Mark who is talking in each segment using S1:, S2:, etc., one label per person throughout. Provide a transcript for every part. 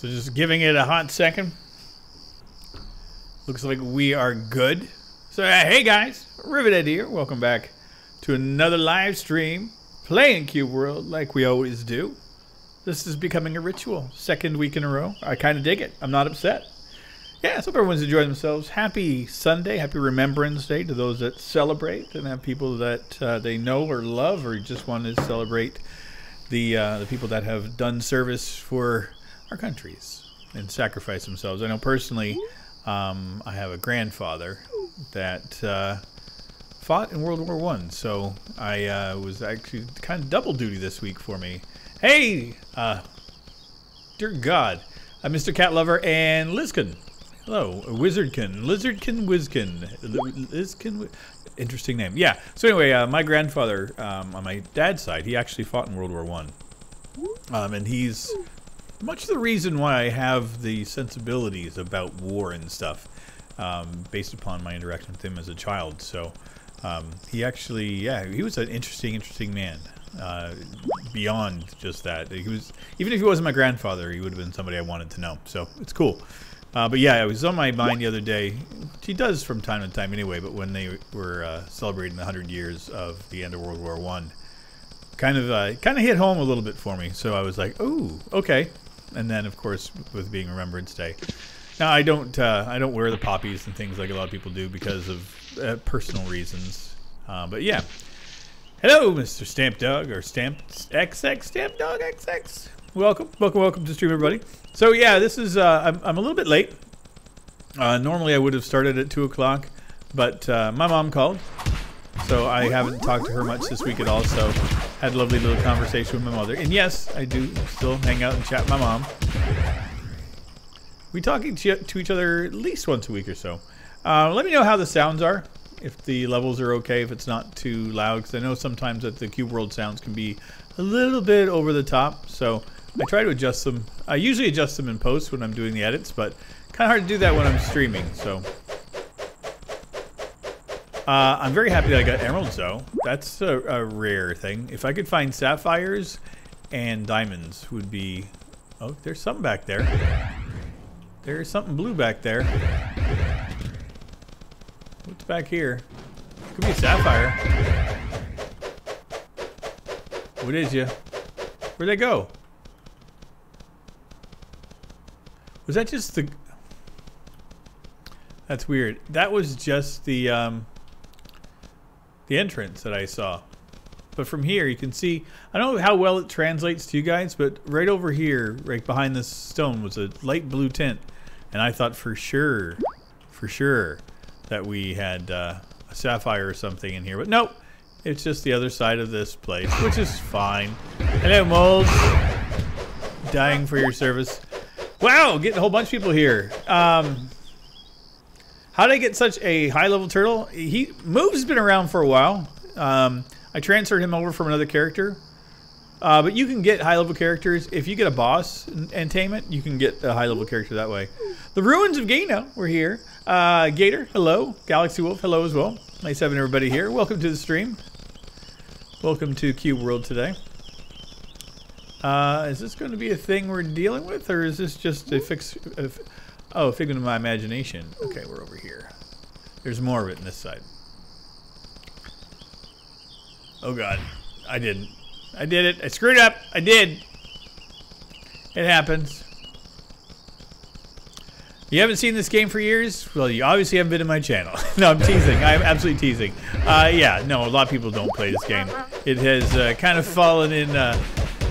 S1: So just giving it a hot second. Looks like we are good. So hey guys, Rivet here. Welcome back to another live stream playing Cube World like we always do. This is becoming a ritual. Second week in a row. I kind of dig it. I'm not upset. Yeah, so everyone's enjoying themselves. Happy Sunday, happy Remembrance Day to those that celebrate and have people that they know or love or just want to celebrate the people that have done service for our countries and sacrificed themselves. I know personally, I have a grandfather that fought in World War I, so I was actually kind of double duty this week for me. Hey, dear God, Mr. Cat Lover and Lizkin. Hello, Wizardkin, Lizardkin, Lizkin, interesting name. Yeah, so anyway, my grandfather, on my dad's side, he actually fought in World War I. And he's much the reason why I have the sensibilities about war and stuff, based upon my interaction with him as a child. So, he actually, yeah, he was an interesting man. Beyond just that, he was, even if he wasn't my grandfather, he would have been somebody I wanted to know. So, it's cool. But yeah, it was on my mind the other day. He does from time to time anyway, but when they were celebrating the 100 years of the end of World War I, kind of hit home a little bit for me. So I was like, "Ooh, okay." And then, of course, with being Remembrance Day, now I don't wear the poppies and things like a lot of people do because of personal reasons. But yeah, hello, Mr. Stamp Dog or Stamp XX, Stamp Dog XX. Welcome to stream, everybody. So yeah, this is I'm a little bit late. Normally I would have started at 2 o'clock, but my mom called, so I haven't talked to her much this week at all. So had a lovely little conversation with my mother, and yes, I do still hang out and chat with my mom. We talking to each other at least once a week or so. Let me know how the sounds are, if the levels are okay, if it's not too loud, because I know sometimes that the Cube World sounds can be a little bit over the top. So I try to adjust them. I usually adjust them in post when I'm doing the edits, but kind of hard to do that when I'm streaming. So I'm very happy that I got emeralds, though. That's a rare thing. If I could find sapphires and diamonds, would be. Oh, there's something back there. There's something blue back there. What's back here? Could be a sapphire. What is ya? Where'd they go? Was that just the... That's weird. That was just the entrance that I saw. But from here, you can see... I don't know how well it translates to you guys, but right over here, right behind this stone, was a light blue tint. And I thought for sure, that we had a sapphire or something in here. But nope, it's just the other side of this place, which is fine. Hello, moles. Dying for your service. Wow, getting a whole bunch of people here. How did I get such a high-level turtle? Moves has been around for a while. I transferred him over from another character. But you can get high-level characters. If you get a boss and tame it, you can get a high-level character that way. The Ruins of Gano, we're here. Gator, hello. Galaxy Wolf, hello as well. Nice having everybody here. Welcome to the stream. Welcome to Cube World today. Is this going to be a thing we're dealing with, or is this just a figment of my imagination? Okay, we're over here. There's more of it on this side. Oh God, I didn't. I did it. I screwed up. I did. It happens. You haven't seen this game for years? Well, you obviously haven't been in my channel. No, I'm teasing. I'm absolutely teasing. Yeah, no, a lot of people don't play this game. It has kind of fallen in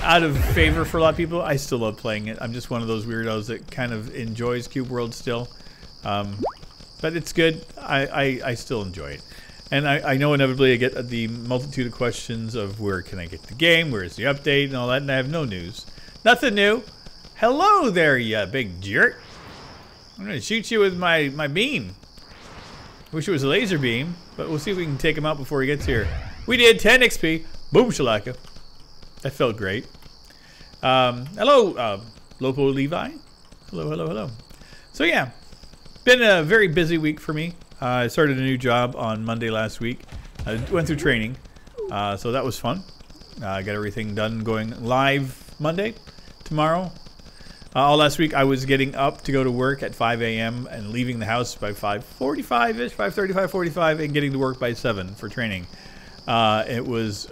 S1: out of favor for a lot of people. I still love playing it. I'm just one of those weirdos that kind of enjoys Cube World still. But it's good. I still enjoy it. And I know inevitably I get the multitude of questions of where can I get the game, where's the update, and all that, and I have no news. Nothing new. Hello there, you big jerk. I'm going to shoot you with my beam. Wish it was a laser beam, but we'll see if we can take him out before he gets here. We did 10 XP. Boom shalaka. That felt great. Hello, Lopo Levi. Hello. So yeah, been a very busy week for me. I started a new job on Monday last week. I went through training, so that was fun. Got everything done going live Monday, tomorrow. All last week I was getting up to go to work at 5 a.m. and leaving the house by 5:45-ish, 5:30, 5:45, and getting to work by 7 for training. It was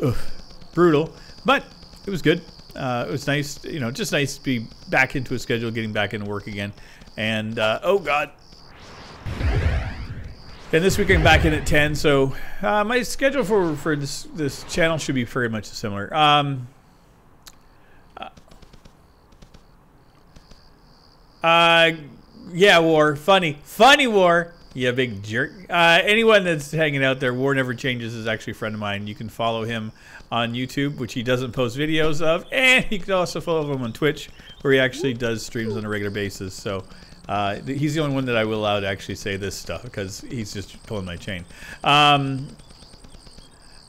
S1: brutal, but it was good. It was nice, you know, just nice to be back into a schedule, getting back into work again. And, oh God. And this week I'm back in at 10, so my schedule for this channel should be very much similar. Yeah, War. Funny War. Yeah, big jerk. Anyone that's hanging out there, War Never Changes is actually a friend of mine. You can follow him on YouTube, which he doesn't post videos of, and you can also follow him on Twitch, where he actually does streams on a regular basis. So he's the only one that I will allow to actually say this stuff, because he's just pulling my chain.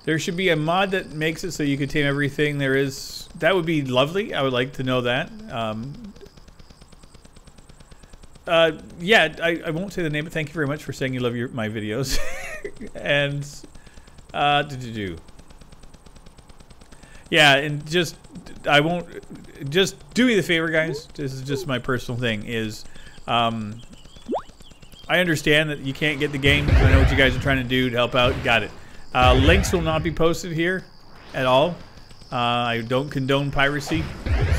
S1: There should be a mod that makes it so you can tame everything there is. That would be lovely. I would like to know that. Yeah, I won't say the name, but thank you very much for saying you love my videos. And yeah, and just do me the favor, guys. This is just my personal thing. Is I understand that you can't get the game. I know what you guys are trying to do to help out. Got it. Links will not be posted here at all. I don't condone piracy,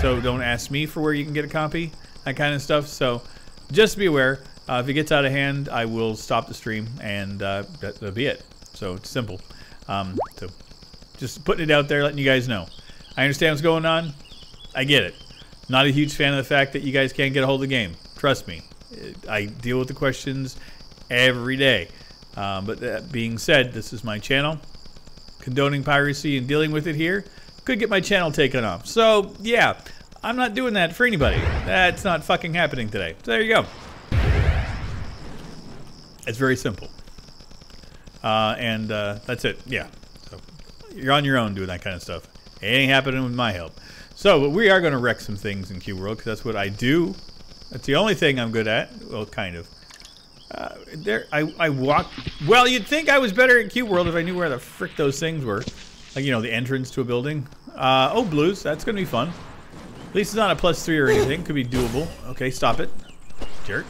S1: so don't ask me for where you can get a copy. That kind of stuff. So. Just be aware, if it gets out of hand, I will stop the stream, and that'll be it. So it's simple. So just putting it out there, letting you guys know. I understand what's going on. I get it. Not a huge fan of the fact that you guys can't get a hold of the game. Trust me. I deal with the questions every day. But that being said, this is my channel. Condoning piracy and dealing with it here could get my channel taken off. So, yeah. I'm not doing that for anybody. That's not fucking happening today. So there you go. It's very simple. And that's it. Yeah. So you're on your own doing that kind of stuff. It ain't happening with my help. So but we are going to wreck some things in Cube World, because that's what I do. That's the only thing I'm good at. Well, kind of. I walk. Well, you'd think I was better at Cube World if I knew where the frick those things were. Like, you know, the entrance to a building. Oh, blues. That's going to be fun. At least it's not a +3 or anything. Could be doable. Okay, stop it. Jerk.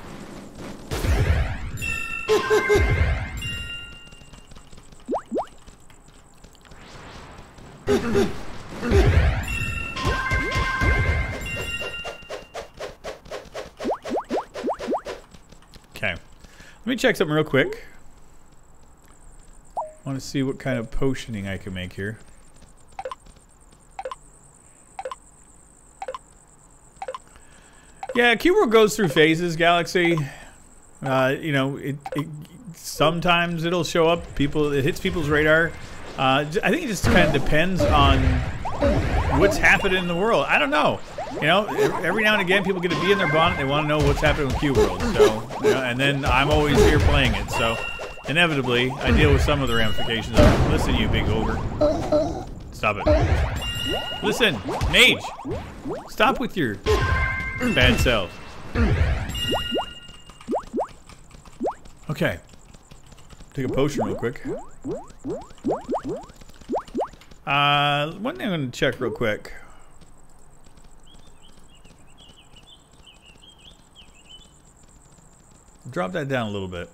S1: Okay. Let me check something real quick. I want to see what kind of potioning I can make here. Yeah, Cube World goes through phases, Galaxy. You know, sometimes it'll show up. It hits people's radar. I think it just kind of depends on what's happening in the world. I don't know. You know, every now and again, people get a bee in their bonnet. They want to know what's happening with Cube World. So, you know, and then I'm always here playing it. So, inevitably, I deal with some of the ramifications of it. Listen, you big ogre. Stop it. Listen, mage. Stop with your bad self. Okay. Take a potion real quick. One thing I'm going to check real quick. Drop that down a little bit.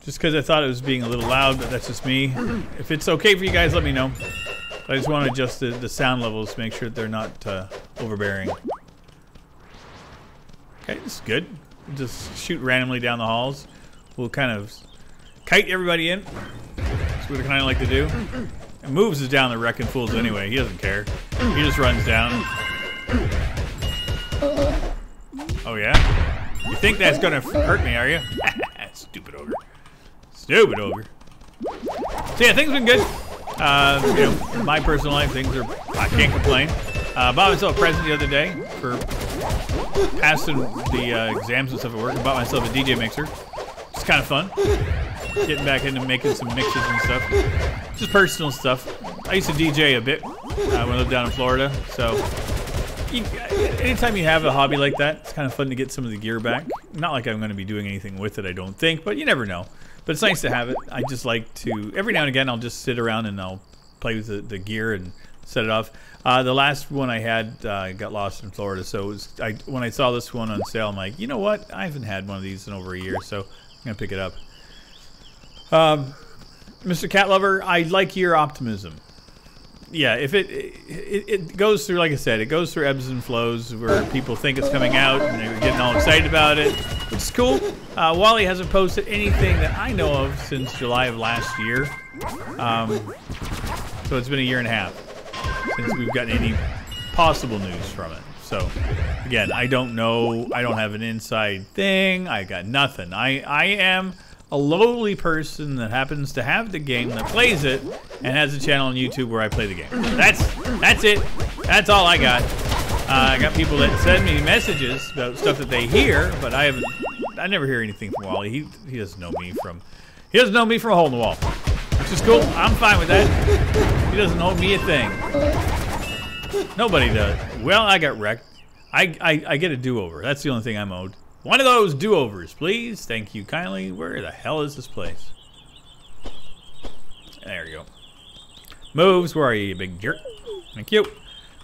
S1: Just because I thought it was being a little loud, but that's just me. If it's okay for you guys, let me know. I just want to adjust the sound levels to make sure that they're not overbearing. Okay, this is good. We'll just shoot randomly down the halls. We'll kind of kite everybody in. That's what I kind of like to do. And moves is down the wrecking fools anyway. He doesn't care. He just runs down. Oh yeah? You think that's gonna hurt me, are you? Stupid ogre. Stupid ogre. So yeah, things have been good. You know, in my personal life, I can't complain. Bought myself a present the other day for passing the exams and stuff at work. I bought myself a DJ mixer. It's kind of fun. Getting back into making some mixes and stuff. Just personal stuff. I used to DJ a bit when I lived down in Florida. So anytime you have a hobby like that, it's kind of fun to get some of the gear back. Not like I'm going to be doing anything with it, I don't think, but you never know. But it's nice to have it. I just like to, every now and again, I'll just sit around and I'll play with the gear and set it off. The last one I had got lost in Florida, so it was, when I saw this one on sale, I'm like, you know what? I haven't had one of these in over a year, so I'm gonna pick it up. Mr. Cat Lover, I like your optimism. Yeah, if it goes through, like I said, it goes through ebbs and flows where people think it's coming out and they're getting all excited about it, which is cool. Wally hasn't posted anything that I know of since July of last year. So it's been a year and a half since we've gotten any possible news from it. So, again, I don't know. I don't have an inside thing. I got nothing. I am a lowly person that happens to have the game, that plays it, and has a channel on YouTube where I play the game. That's it. That's all I got. I got people that send me messages about stuff that they hear, but I never hear anything from Wally. He doesn't know me from a hole in the wall, which is cool. I'm fine with that. He doesn't owe me a thing. Nobody does. Well, I got wrecked. I get a do-over. That's the only thing I'm owed. One of those do-overs, please. Thank you kindly. Where the hell is this place? There you go. Moves. Where are you big jerk? Thank you.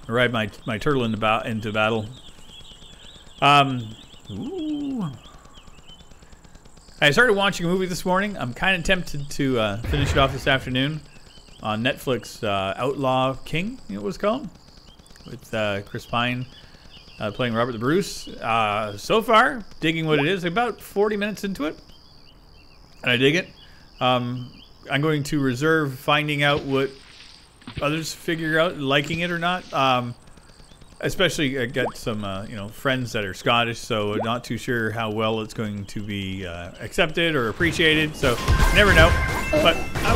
S1: I ride my turtle into battle. Ooh. I started watching a movie this morning. I'm kind of tempted to finish it off this afternoon on Netflix. Outlaw King, you know what it's called? With Chris Pine playing Robert the Bruce. So far, digging what it is. About 40 minutes into it, and I dig it. I'm going to reserve finding out what others figure out, liking it or not. Especially, I got some friends that are Scottish, so I'm not too sure how well it's going to be accepted or appreciated. So, never know. But I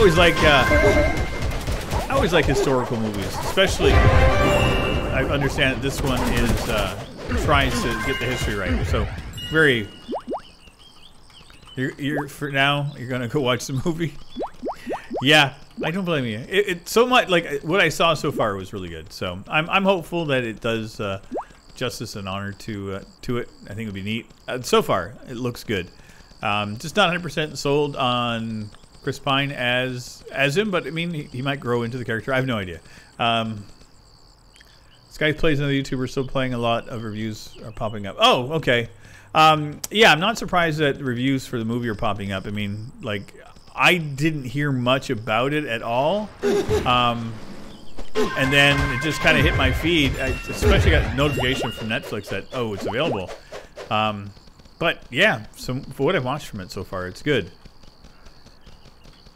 S1: always like historical movies, especially. I understand that this one is trying to get the history right. So, you're for now, you're gonna go watch the movie. Yeah, I don't blame you. It's so much like what I saw so far was really good. So I'm hopeful that it does justice and honor to it. I think it'll be neat. So far, it looks good. Just not 100% sold on Chris Pine as him, but I mean he might grow into the character. I have no idea. This guy plays another YouTuber, still playing a lot of reviews are popping up. Oh, okay. Yeah, I'm not surprised that reviews for the movie are popping up. I mean, like, I didn't hear much about it at all. And then it just kind of hit my feed. I especially got a notification from Netflix that, oh, it's available. But yeah, so for what I've watched from it so far, it's good.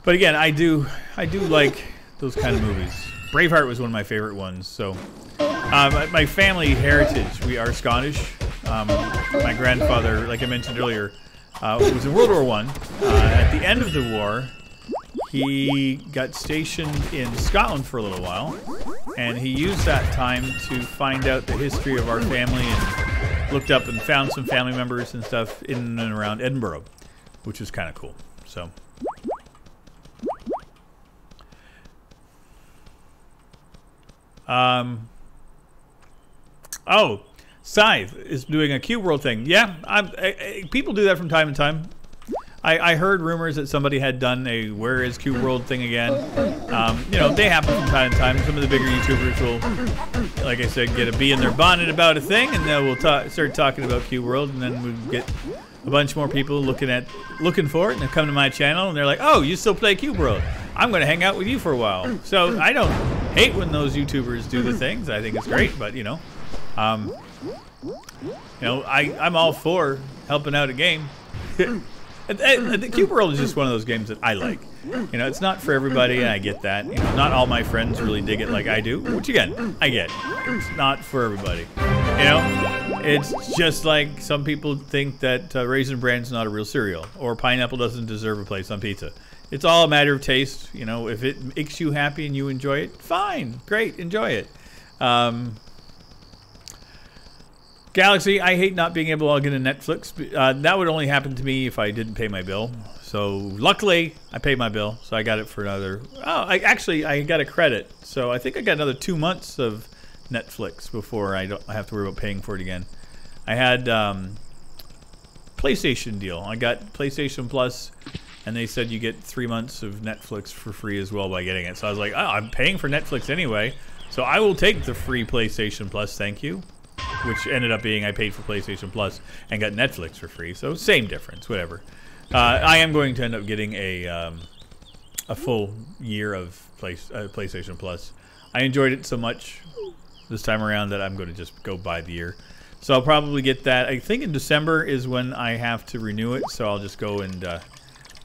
S1: But again, I do like those kind of movies. Braveheart was one of my favorite ones. So my family heritage, we are Scottish. My grandfather, like I mentioned earlier, was in World War I. At the end of the war, he got stationed in Scotland for a little while, and he used that time to find out the history of our family and looked up and found some family members and stuff in and around Edinburgh, which was kind of cool. So. Oh, Scythe is doing a Cube World thing. Yeah, people do that from time to time. I heard rumors that somebody had done a Where is Cube World thing again. You know, they happen from time to time. Some of the bigger YouTubers will, like I said, get a bee in their bonnet about a thing, and then we'll start talking about Cube World, and then we get a bunch more people looking for it, and they come to my channel, and they're like, "Oh, you still play Cube World? I'm going to hang out with you for a while." So I don't hate when those YouTubers do the things. I think it's great, but you know, I'm all for helping out a game. The Cube World is just one of those games that I like. You know, it's not for everybody, and I get that. You know, not all my friends really dig it like I do, which again, I get. It's not for everybody. You know, it's just like some people think that Raisin Bran's not a real cereal, or pineapple doesn't deserve a place on pizza. It's all a matter of taste. You know, if it makes you happy and you enjoy it, fine, great, enjoy it. Galaxy, I hate not being able to log into Netflix. That would only happen to me if I didn't pay my bill. So luckily, I paid my bill, so I got it for another. Oh, I got a credit, so I think I got another 2 months of Netflix before I have to worry about paying for it again. I had PlayStation deal. I got PlayStation Plus, and they said you get 3 months of Netflix for free as well by getting it. So I was like, oh, I'm paying for Netflix anyway. So I will take the free PlayStation Plus, thank you. Which ended up being I paid for PlayStation Plus and got Netflix for free. So same difference, whatever. I am going to end up getting a full year of PlayStation Plus. I enjoyed it so much this time around that I'm going to just go buy the year. So I'll probably get that. I think in December is when I have to renew it. So I'll just go and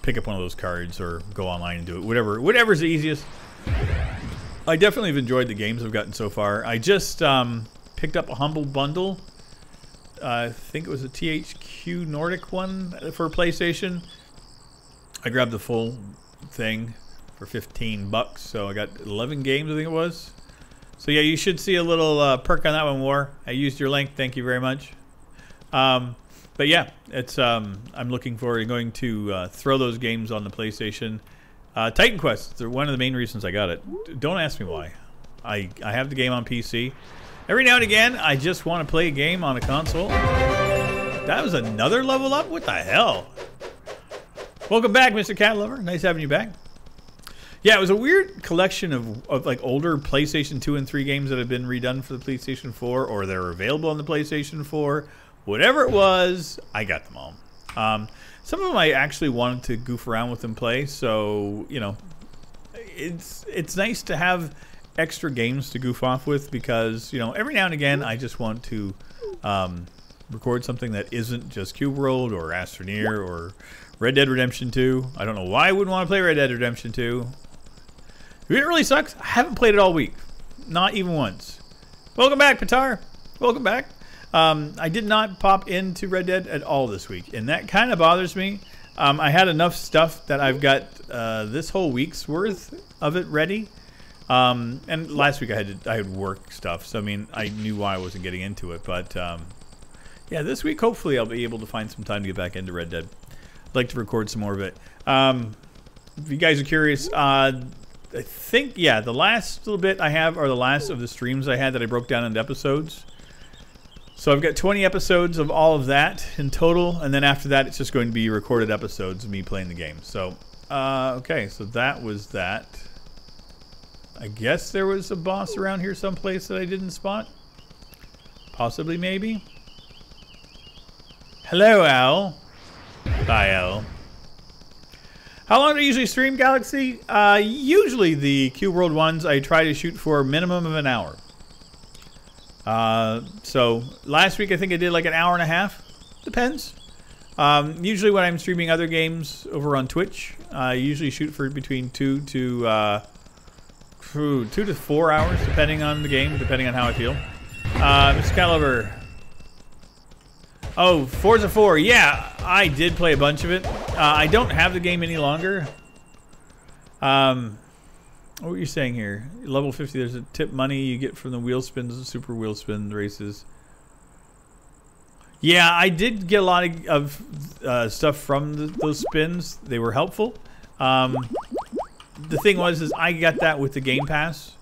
S1: pick up one of those cards or go online and do it. Whatever's the easiest. I definitely have enjoyed the games I've gotten so far. I just picked up a Humble Bundle. I think it was a THQ Nordic one for PlayStation. I grabbed the full thing for 15 bucks, so I got 11 games, I think it was. So yeah, you should see a little perk on that one, War. I used your link, thank you very much. But yeah, it's I'm looking forward to going to throw those games on the PlayStation. Titan Quest, they're one of the main reasons I got it. Don't ask me why. I have the game on PC. Every now and again, I just want to play a game on a console. That was another level up? What the hell? Welcome back, Mr. Cat Lover. Nice having you back. Yeah, it was a weird collection of like older PlayStation 2 and 3 games that have been redone for the PlayStation 4 or they're available on the PlayStation 4. Whatever it was, I got them all. Some of them I actually wanted to goof around with and play, so, you know, it's nice to have extra games to goof off with because, you know, every now and again I just want to record something that isn't just Cube World or Astroneer or Red Dead Redemption 2. I don't know why I wouldn't want to play Red Dead Redemption 2. It really sucks. I haven't played it all week. Not even once. Welcome back, Patar. Welcome back. I did not pop into Red Dead at all this week, and that kind of bothers me. I had enough stuff that I've got this whole week's worth of it ready. And last week I had work stuff, so I mean I knew why I wasn't getting into it. But yeah, this week hopefully I'll be able to find some time to get back into Red Dead. I'd like to record some more of it. If you guys are curious, I think, yeah, the last little bit I have are the last of the streams I had that I broke down into episodes. So I've got 20 episodes of all of that in total, and then after that it's just going to be recorded episodes of me playing the game. So, okay, so that was that. I guess there was a boss around here someplace that I didn't spot. Possibly, maybe. Hello, Al. Bye, Al. How long do I usually stream, Galaxy? Usually the Cube World ones I try to shoot for a minimum of an hour. So last week I think I did like an hour and a half. Depends. Usually when I'm streaming other games over on Twitch, I usually shoot for between 2 to 4 hours, depending on the game, depending on how I feel. Mr. Caliber. Oh, Forza 4. Yeah, I did play a bunch of it. I don't have the game any longer. What were you saying here? Level 50, there's a tip money you get from the wheel spins, super wheel spin races. Yeah, I did get a lot of stuff from those spins. They were helpful. The thing was, is I got that with the Game Pass,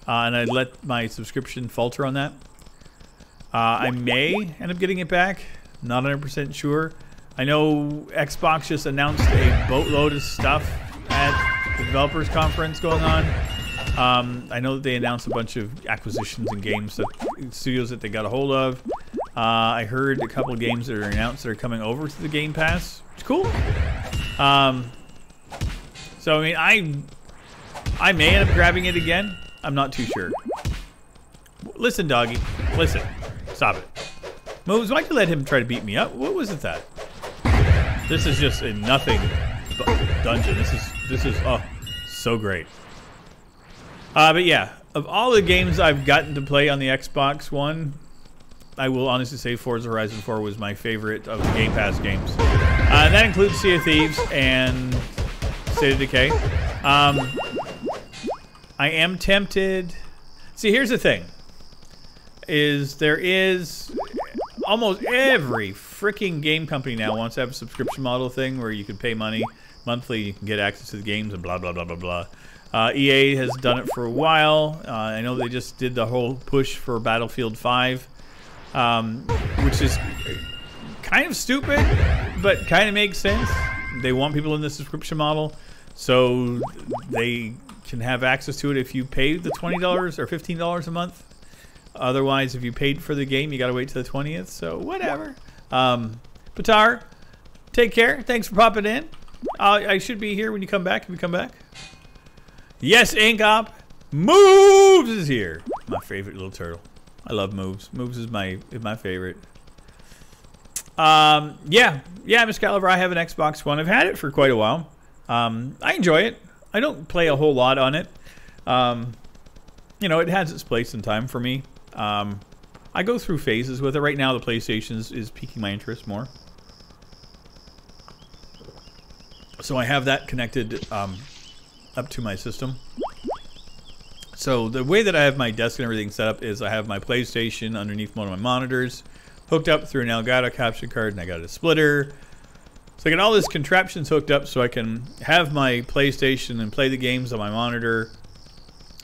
S1: and I let my subscription falter on that. I may end up getting it back. Not 100% sure. I know Xbox just announced a boatload of stuff at the developers conference going on. I know that they announced a bunch of acquisitions and games that studios that they got a hold of. I heard a couple of games that are announced that are coming over to the Game Pass. It's cool. So I mean, I may end up grabbing it again. I'm not too sure. Listen, doggy. Listen. Stop it. Moves, why'd you let him try to beat me up? What was it that? This is just a nothing dungeon. This is oh, so great. But yeah, of all the games I've gotten to play on the Xbox One, I will honestly say Forza Horizon 4 was my favorite of the Game Pass games. That includes Sea of Thieves and State of Decay. I am tempted. See, here's the thing. There is almost every freaking game company now wants to have a subscription model thing where you can pay money monthly, you can get access to the games and blah blah blah blah blah. EA has done it for a while. I know they just did the whole push for Battlefield 5, which is kind of stupid, but kind of makes sense. They want people in the subscription model, so they can have access to it if you pay the $20 or $15 a month. Otherwise, if you paid for the game, you got to wait till the 20th. So whatever. Patar, take care. Thanks for popping in. I should be here when you come back. If you come back. Yes, Inkop. Moves is here. My favorite little turtle. I love Moves. Moves is my favorite. Yeah, Miss Caliber, I have an Xbox One. I've had it for quite a while. I enjoy it. I don't play a whole lot on it. You know, it has its place and time for me. I go through phases with it. Right now, the PlayStation is piquing my interest more. So I have that connected up to my system. So the way that I have my desk and everything set up is I have my PlayStation underneath one of my monitors, hooked up through an Elgato capture card, and I got a splitter. So I got all this contraptions hooked up so I can have my PlayStation and play the games on my monitor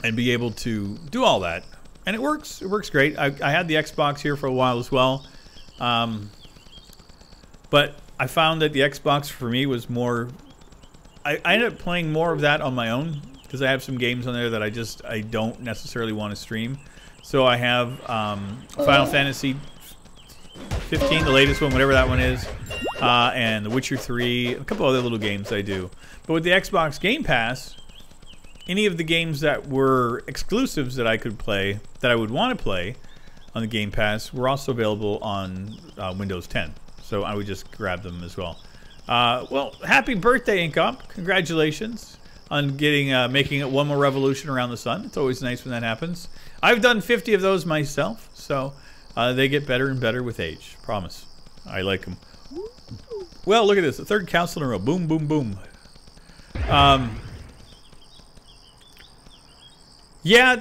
S1: and be able to do all that. And it works. It works great. I had the Xbox here for a while as well. But I found that the Xbox for me was more... I ended up playing more of that on my own because I have some games on there that I don't necessarily want to stream. So I have Final Fantasy 15, the latest one, whatever that one is, and The Witcher 3, a couple other little games I do. But with the Xbox Game Pass, any of the games that were exclusives that I could play, that I would want to play on the Game Pass, were also available on Windows 10. So I would just grab them as well. Well, happy birthday, Inkop. Congratulations on getting making it one more revolution around the sun. It's always nice when that happens. I've done 50 of those myself, so they get better and better with age. Promise. I like them. Well, look at this. The third council in a row. Boom, boom, boom. Yeah,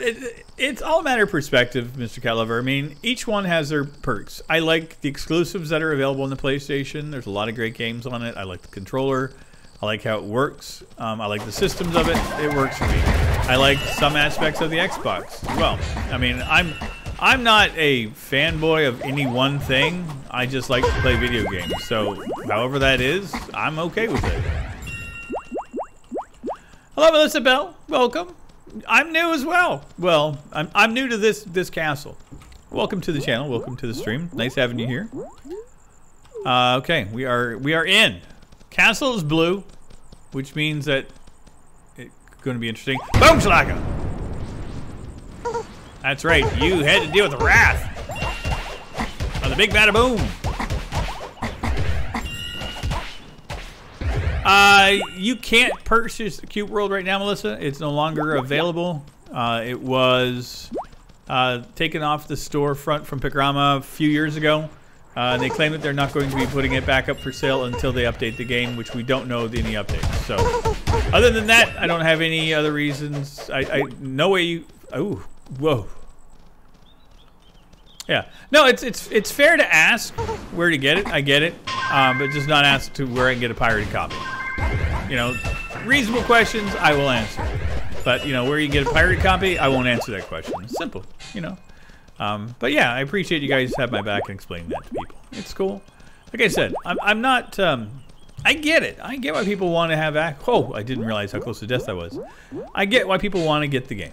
S1: it's all a matter of perspective, Mr. Caliver. I mean, each one has their perks. I like the exclusives that are available on the PlayStation. There's a lot of great games on it. I like the controller. I like how it works. I like the systems of it. It works for me. I like some aspects of the Xbox as well. I mean, I'm not a fanboy of any one thing. I just like to play video games. So, however that is, I'm okay with it. Hello, Melissa Bell. Welcome. I'm new as well. Well, I'm new to this castle. Welcome to the channel. Welcome to the stream. Nice having you here. Okay, we are in. Castle is blue, which means that it's going to be interesting. Boom Shalaka! That's right. You had to deal with the wrath of the big bada boom. You can't purchase Cube World right now, Melissa. It's no longer available. It was taken off the storefront from Pickrama a few years ago. They claim that they're not going to be putting it back up for sale until they update the game, which we don't know any updates. So, other than that, I don't have any other reasons. No way you... Oh, whoa. Yeah. No, it's fair to ask where to get it. I get it. But just not ask to where I can get a pirated copy. You know, reasonable questions, I will answer. But, you know, where you get a pirated copy, I won't answer that question. It's simple, you know. But yeah, I appreciate you guys have my back and explaining that to people. It's cool. Like I said, I'm not... I get it. I get why people want to have... Oh, I didn't realize how close to death I was. I get why people want to get the game.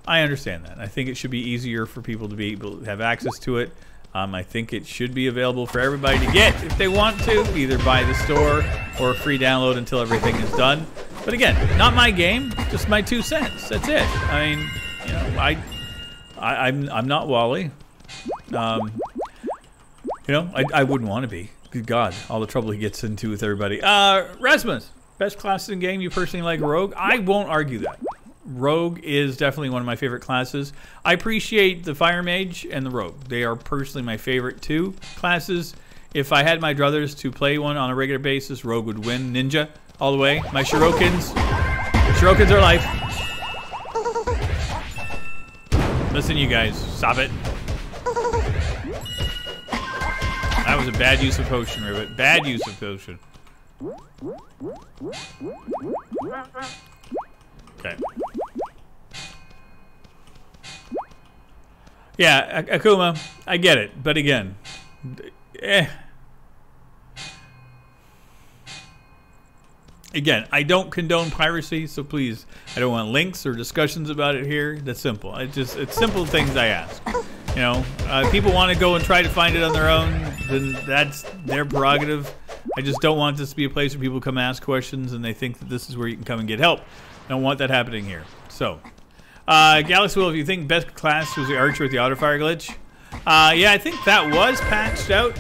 S1: I understand that. I think it should be easier for people to be able to have access to it. I think it should be available for everybody to get if they want to, either by the store or a free download until everything is done. But again, not my game, just my 2 cents. That's it. I mean, you know, I'm not Wally. You know, I wouldn't want to be. Good God, all the trouble he gets into with everybody. Rasmus, best class in game. You personally like Rogue? I won't argue that. Rogue is definitely one of my favorite classes. I appreciate the Fire Mage and the Rogue. They are personally my favorite 2 classes. If I had my druthers to play one on a regular basis, Rogue would win. Ninja, all the way. My Shurikens are life. Listen, you guys, stop it. That was a bad use of potion, Rivet. Bad use of potion. Okay. Yeah, Akuma, I get it, but again, Again, I don't condone piracy, so please, I don't want links or discussions about it here. That's simple. It's simple things I ask. You know, people want to go and try to find it on their own, then that's their prerogative. I just don't want this to be a place where people come ask questions and they think that this is where you can come and get help. I don't want that happening here. So, Galaxy Will, if you think best class was the Archer with the auto-fire glitch, yeah, I think that was patched out.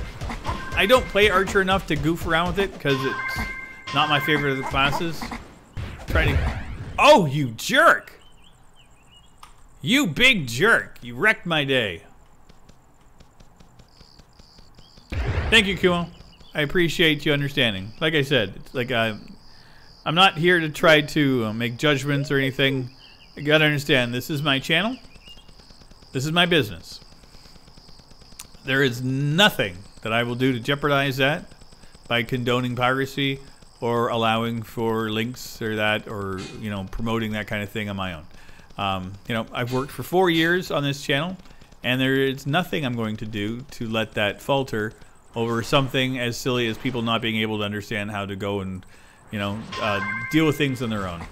S1: I don't play Archer enough to goof around with it because it's not my favorite of the classes. Oh, you jerk! You big jerk! You wrecked my day. Thank you, Kumo. I appreciate you understanding. Like I said, it's like I'm not here to try to make judgments or anything. You gotta understand, this is my channel. This is my business. There is nothing that I will do to jeopardize that by condoning piracy or allowing for links or that, or, you know, promoting that kind of thing on my own. You know, I've worked for 4 years on this channel, and there is nothing I'm going to do to let that falter over something as silly as people not being able to understand how to go and, you know, deal with things on their own.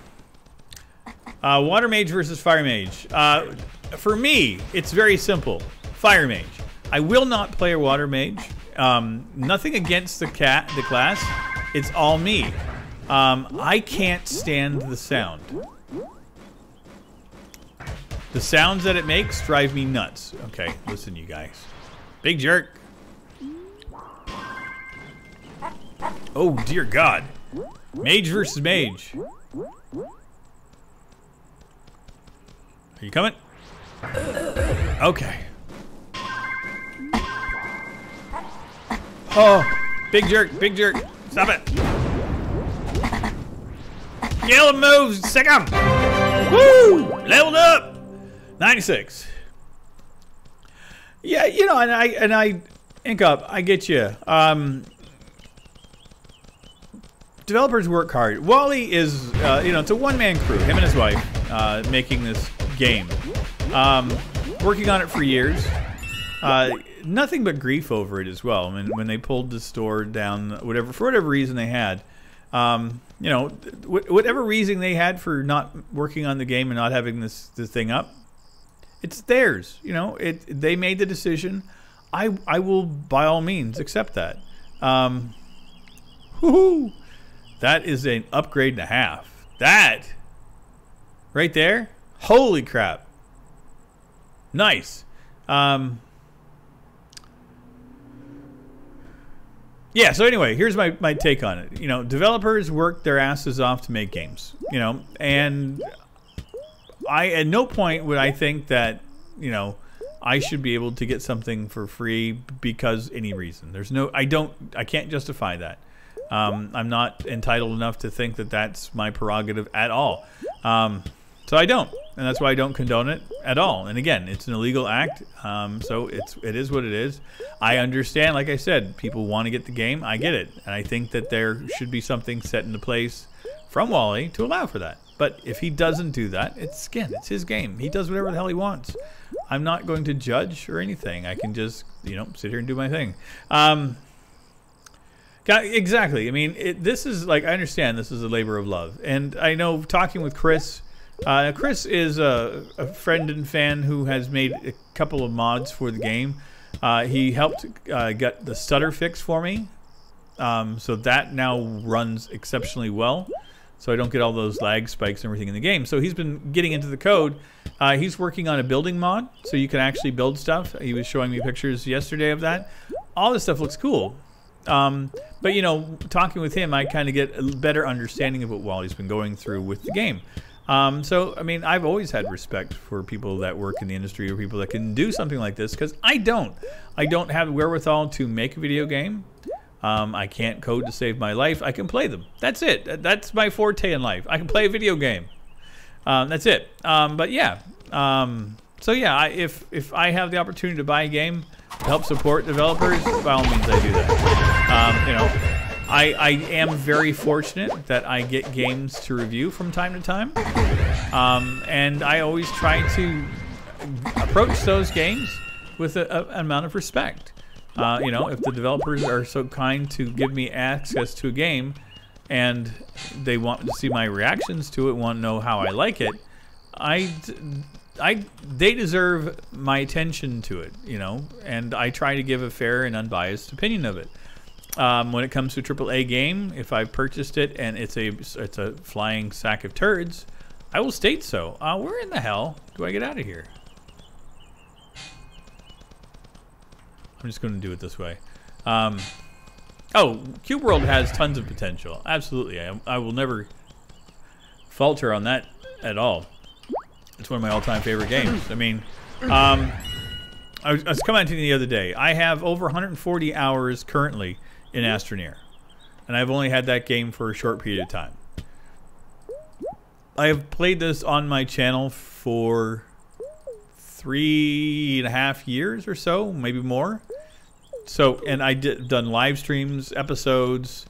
S1: Water Mage versus Fire Mage. For me, it's very simple. Fire Mage. I will not play a Water Mage. Nothing against the class. It's all me. I can't stand the sound. The sounds that it makes drive me nuts. Okay, listen, you guys. Big jerk. Oh, dear God. Mage versus Mage. Are you coming? Okay. Oh, big jerk, big jerk. Stop it. Galon moves, sick him. Woo! Leveled up. 96. Yeah, you know, and I ink up, I get you. Developers work hard. Wally is, you know, it's a one-man crew, him and his wife, making this game. Working on it for years. Nothing but grief over it as well. When they pulled the store down, for whatever reason they had, you know, whatever reason they had for not working on the game and not having this thing up, it's theirs. You know, they made the decision. I will by all means accept that. Woohoo! That is an upgrade and a half. That right there, holy crap! Nice. Yeah, so anyway, here's my take on it. You know, developers work their asses off to make games, you know, and at no point would I think that, you know, I should be able to get something for free because any reason. I can't justify that. I'm not entitled enough to think that that's my prerogative at all. So I don't, and that's why I don't condone it at all. And again, it's an illegal act, so it is what it is. I understand, like I said, people want to get the game. I get it, and I think that there should be something set into place from Wally to allow for that. But if he doesn't do that, it's his game. He does whatever the hell he wants. I'm not going to judge or anything. I can just, you know, sit here and do my thing. Exactly. I mean, this is like, I understand this is a labor of love, and I know talking with Chris. Chris is a friend and fan who has made a couple of mods for the game. He helped get the stutter fix for me, so that now runs exceptionally well. So I don't get all those lag spikes and everything in the game. So he's been getting into the code. He's working on a building mod, so you can actually build stuff. He was showing me pictures yesterday of that. All this stuff looks cool. But you know, talking with him, I kind of get a better understanding of what Wally's been going through with the game. So, I mean, I've always had respect for people that work in the industry or people that can do something like this, because I don't have the wherewithal to make a video game. I can't code to save my life. I can play them. That's it. That's my forte in life. I can play a video game. That's it. But yeah. So yeah, if I have the opportunity to buy a game to help support developers, by all means I do that. You know, I am very fortunate that I get games to review from time to time, and I always try to approach those games with an amount of respect. You know, if the developers are so kind to give me access to a game, and they want to see my reactions to it, want to know how I like it, they deserve my attention to it, you know, and I try to give a fair and unbiased opinion of it. When it comes to a AAA game, if I've purchased it and it's a flying sack of turds, I will state so. Where in the hell do I get out of here? I'm just going to do it this way. Oh, Cube World has tons of potential. Absolutely. I will never falter on that at all. It's one of my all-time favorite games. I mean, I was commenting the other day. I have over 140 hours currently in Astroneer, and I've only had that game for a short period of time. I have played this on my channel for 3.5 years or so, maybe more. So, and done live streams, episodes.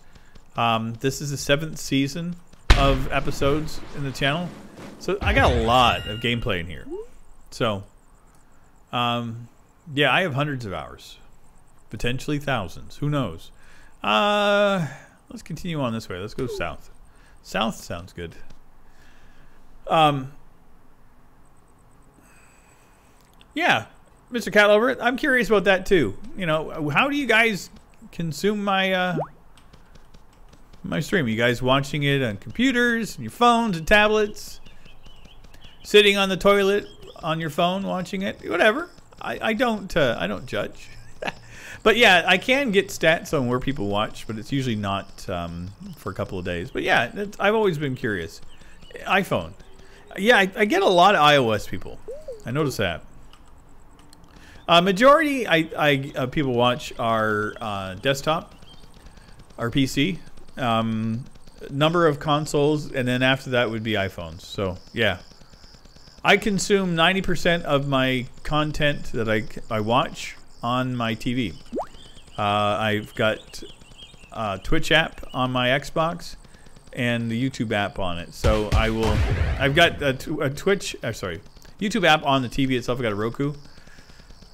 S1: This is the 7th season of episodes in the channel. So I got a lot of gameplay in here. So, yeah, I have hundreds of hours. Potentially thousands. Who knows? Let's continue on this way. Let's go south. South sounds good. Yeah, Mr. Cat Lover, I'm curious about that too. You know, how do you guys consume my my stream? Are you guys watching it on computers, and your phones and tablets? Sitting on the toilet on your phone watching it? Whatever. I don't judge. But yeah, I can get stats on where people watch, but it's usually not for a couple of days. But yeah, I've always been curious. iPhone. Yeah, I get a lot of iOS people. I notice that. Majority people watch are desktop, or PC. Number of consoles, and then after that would be iPhones. So yeah, I consume 90% of my content that I watch on my TV. I've got Twitch app on my Xbox and the YouTube app on it. So I've got a YouTube app on the TV itself. I got a Roku.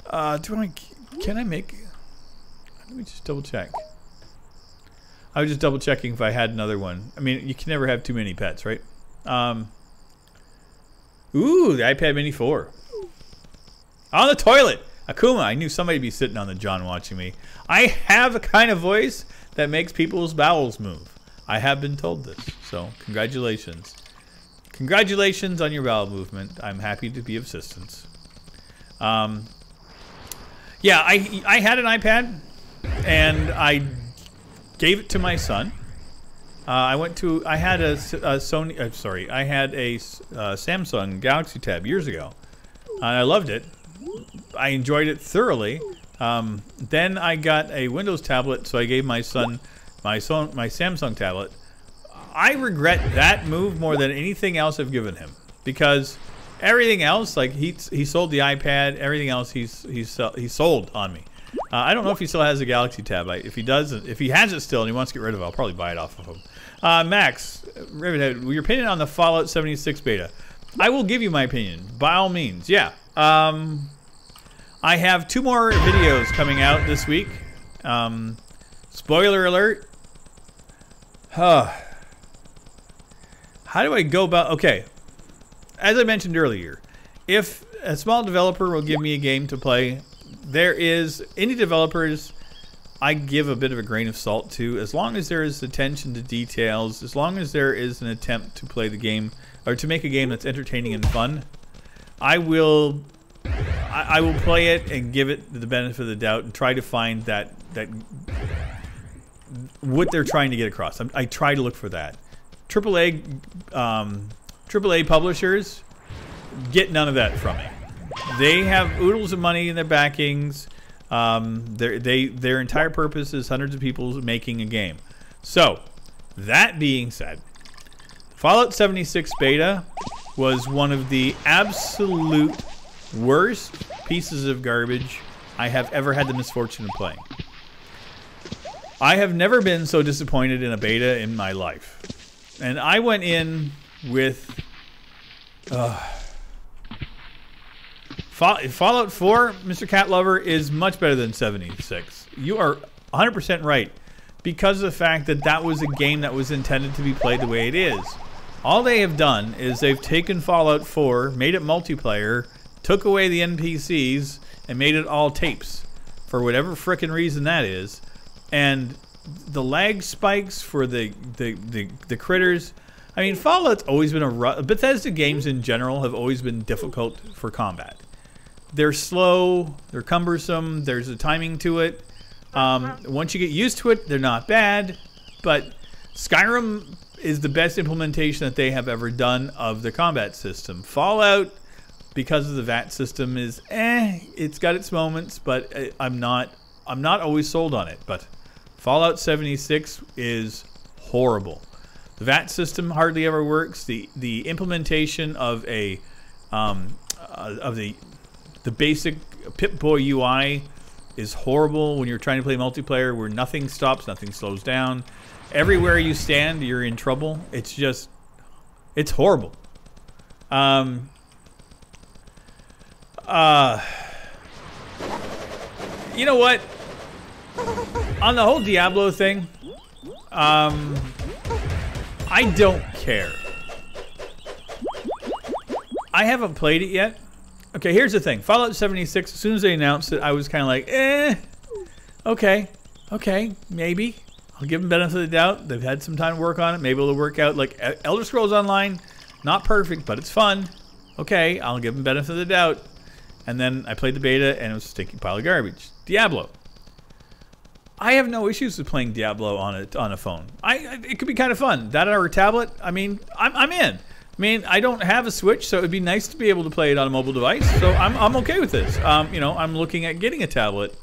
S1: Can I make? Let me just double check. I was just double checking if I had another one. I mean, you can never have too many pets, right? Ooh, the iPad Mini 4. On the toilet. Akuma, I knew somebody'd be sitting on the John watching me. I have a kind of voice that makes people's bowels move. I have been told this, so congratulations. Congratulations on your bowel movement. I'm happy to be of assistance. Yeah, I had an iPad, and I gave it to my son. I had a Samsung Galaxy Tab years ago. I loved it. I enjoyed it thoroughly. Then I got a Windows tablet, so I gave my son my Samsung tablet. I regret that move more than anything else I've given him, because everything else, like he sold the iPad, everything else he sold on me. I don't know if he still has a Galaxy Tab. If he does, if he has it still and he wants to get rid of it, I'll probably buy it off of him. Max, Rivet, your opinion on the Fallout 76 beta? I will give you my opinion, by all means. Yeah. I have 2 more videos coming out this week. Spoiler alert. How do I go about... Okay. As I mentioned earlier, if a small developer will give me a game to play, there is... Indie developers, I give a bit of a grain of salt to, as long as there is attention to details, as long as there is an attempt to play the game, or to make a game that's entertaining and fun, I will play it and give it the benefit of the doubt and try to find that what they're trying to get across. I try to look for that. AAA publishers get none of that from me. They have oodles of money in their backings. Their entire purpose is hundreds of people making a game. So, that being said, Fallout 76 beta was one of the absolute worst pieces of garbage I have ever had the misfortune of playing. I have never been so disappointed in a beta in my life. And I went in with... Fallout 4, Mr. Cat Lover, is much better than 76. You are 100% right. because of the fact that that was a game that was intended to be played the way it is. All they have done is they've taken Fallout 4, made it multiplayer, took away the NPCs, and made it all tapes. For whatever frickin' reason that is. And the lag spikes for the critters. I mean, Fallout's always been Bethesda games in general have always been difficult for combat. They're slow, they're cumbersome, there's a timing to it. Once you get used to it, they're not bad. But Skyrim is the best implementation that they have ever done of the combat system. Fallout, because of the VAT system, is it's got its moments, but I'm not always sold on it. But Fallout 76 is horrible. The VAT system hardly ever works. The implementation of the basic Pip-Boy UI is horrible when you're trying to play multiplayer, where nothing stops, nothing slows down. Everywhere you stand, you're in trouble. It's horrible. You know what? On the whole Diablo thing, I don't care. I haven't played it yet. Okay, here's the thing. Fallout 76, as soon as they announced it, I was kind of like, okay, maybe. I'll give them benefit of the doubt. They've had some time to work on it. Maybe it'll work out. Like, Elder Scrolls Online, not perfect, but it's fun. Okay, I'll give them benefit of the doubt. And then I played the beta, and it was a stinking pile of garbage. Diablo. I have no issues with playing Diablo on a phone. It could be kind of fun. That or a tablet, I mean, I'm in. I mean, I don't have a Switch, so it'd be nice to be able to play it on a mobile device. So I'm okay with this. You know, I'm looking at getting a tablet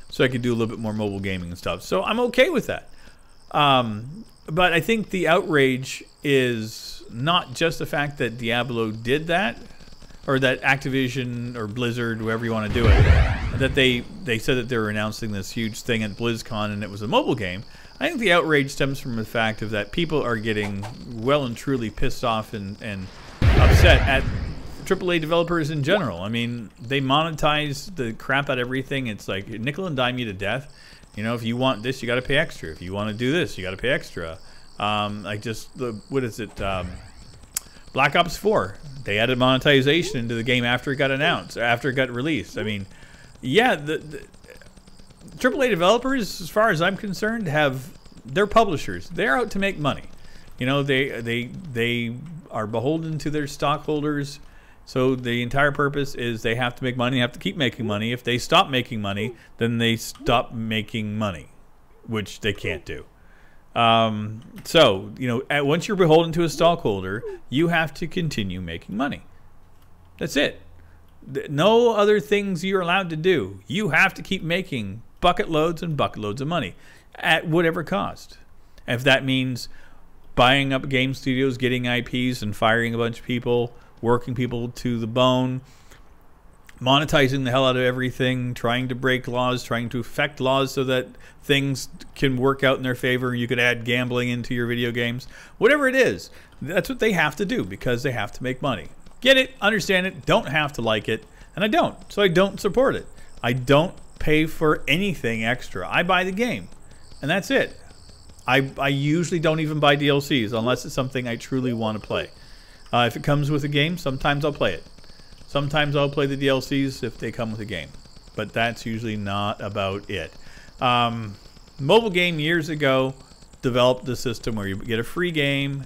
S1: so I could do a little bit more mobile gaming and stuff. So I'm okay with that. But I think the outrage is not just the fact that Diablo did that, or that Activision or Blizzard, whoever you want to do it, that they said that they were announcing this huge thing at BlizzCon and it was a mobile game. I think the outrage stems from the fact of that people are getting well and truly pissed off and upset at AAA developers in general. I mean, they monetize the crap out of everything. It's like nickel and dime you to death. You know, if you want this, you got to pay extra. If you want to do this, you got to pay extra. Like just what is it? Black Ops 4. They added monetization into the game after it got announced, after it got released. I mean, yeah, the AAA developers, as far as I'm concerned, they're publishers. They're out to make money. You know, they are beholden to their stockholders. So the entire purpose is they have to make money, they have to keep making money. If they stop making money, then they stop making money, which they can't do. So, you know, once you're beholden to a stockholder, you have to continue making money. That's it. No other things you're allowed to do. You have to keep making bucket loads and bucket loads of money at whatever cost. And if that means buying up game studios, getting IPs and firing a bunch of people, working people to the bone, monetizing the hell out of everything, trying to break laws, trying to affect laws so that things can work out in their favor. You could add gambling into your video games. Whatever it is, that's what they have to do because they have to make money. Get it, understand it, don't have to like it, and I don't, so I don't support it. I don't pay for anything extra. I buy the game, and that's it. I usually don't even buy DLCs unless it's something I truly want to play. If it comes with a game, sometimes I'll play it. Sometimes I'll play the DLCs if they come with a game. But that's usually not about it. Mobile Game years ago developed the system where you get a free game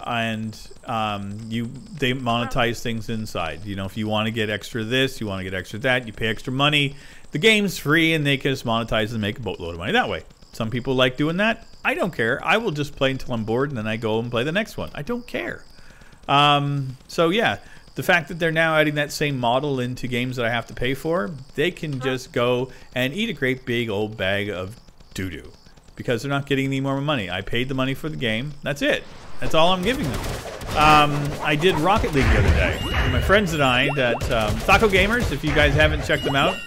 S1: and they monetize things inside. You know, if you want to get extra this, you want to get extra that, you pay extra money. The game's free and they can just monetize and make a boatload of money that way. Some people like doing that. I don't care. I will just play until I'm bored and then I go and play the next one. I don't care. So yeah, the fact that they're now adding that same model into games that I have to pay for, they can just go and eat a great big old bag of doo-doo because they're not getting any more money. I paid the money for the game. That's it. That's all I'm giving them. I did Rocket League the other day. My friends and I at Taco Gamers, if you guys haven't checked them out,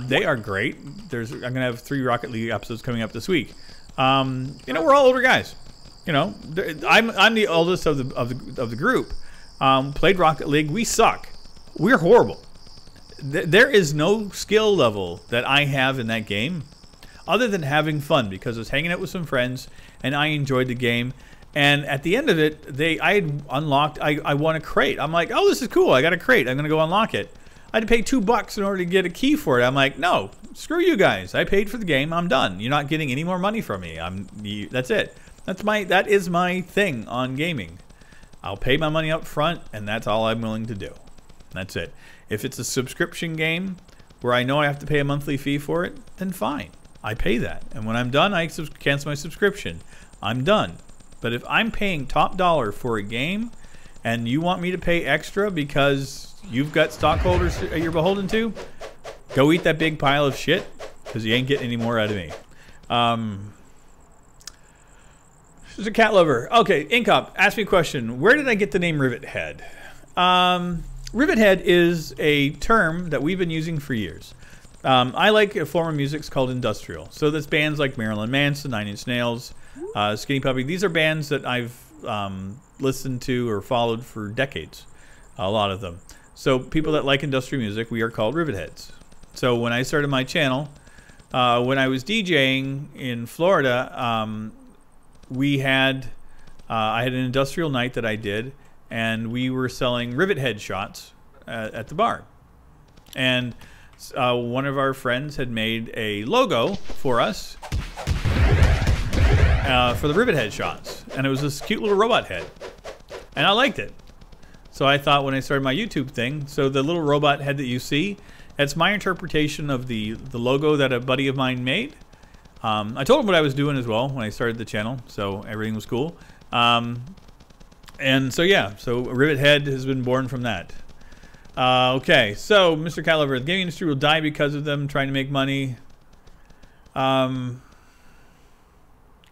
S1: they are great. I'm going to have 3 Rocket League episodes coming up this week. You know, we're all older guys. You know, I'm the oldest of the group. Played Rocket League. We suck. We're horrible. There is no skill level that I have in that game. other than having fun, because I was hanging out with some friends and I enjoyed the game. And at the end of it, I had unlocked, I won a crate. I'm like, oh, this is cool. I got a crate. I'm going to go unlock it. I had to pay $2 in order to get a key for it. I'm like, no, screw you guys. I paid for the game. I'm done. You're not getting any more money from me. That's it. That is my thing on gaming. I'll pay my money up front, and that's all I'm willing to do. That's it. If it's a subscription game where I know I have to pay a monthly fee for it, then fine. I pay that. And when I'm done, I cancel my subscription. I'm done. But if I'm paying top dollar for a game and you want me to pay extra because you've got stockholders you're beholden to, go eat that big pile of shit, because you ain't getting any more out of me. She's a cat lover. Okay, Incop, ask me a question. Where did I get the name Rivet Head? Rivet Head is a term that we've been using for years. I like a form of music called industrial. So that's bands like Marilyn Manson, Nine Inch Nails, Skinny Puppy. These are bands that I've listened to or followed for decades, a lot of them. So people that like industrial music, we are called Rivet Heads. So when I started my channel, when I was DJing in Florida, I had an industrial night that I did, and we were selling Rivet Head shots at the bar. And one of our friends had made a logo for us for the Rivet Head shots, and it was this cute little robot head, and I liked it. So I thought when I started my YouTube thing, so the little robot head that you see, that's my interpretation of the logo that a buddy of mine made. I told him what I was doing as well when I started the channel, so everything was cool. And so yeah, so Rivet Head has been born from that. Okay, so Mr. Caliver, the gaming industry will die because of them trying to make money.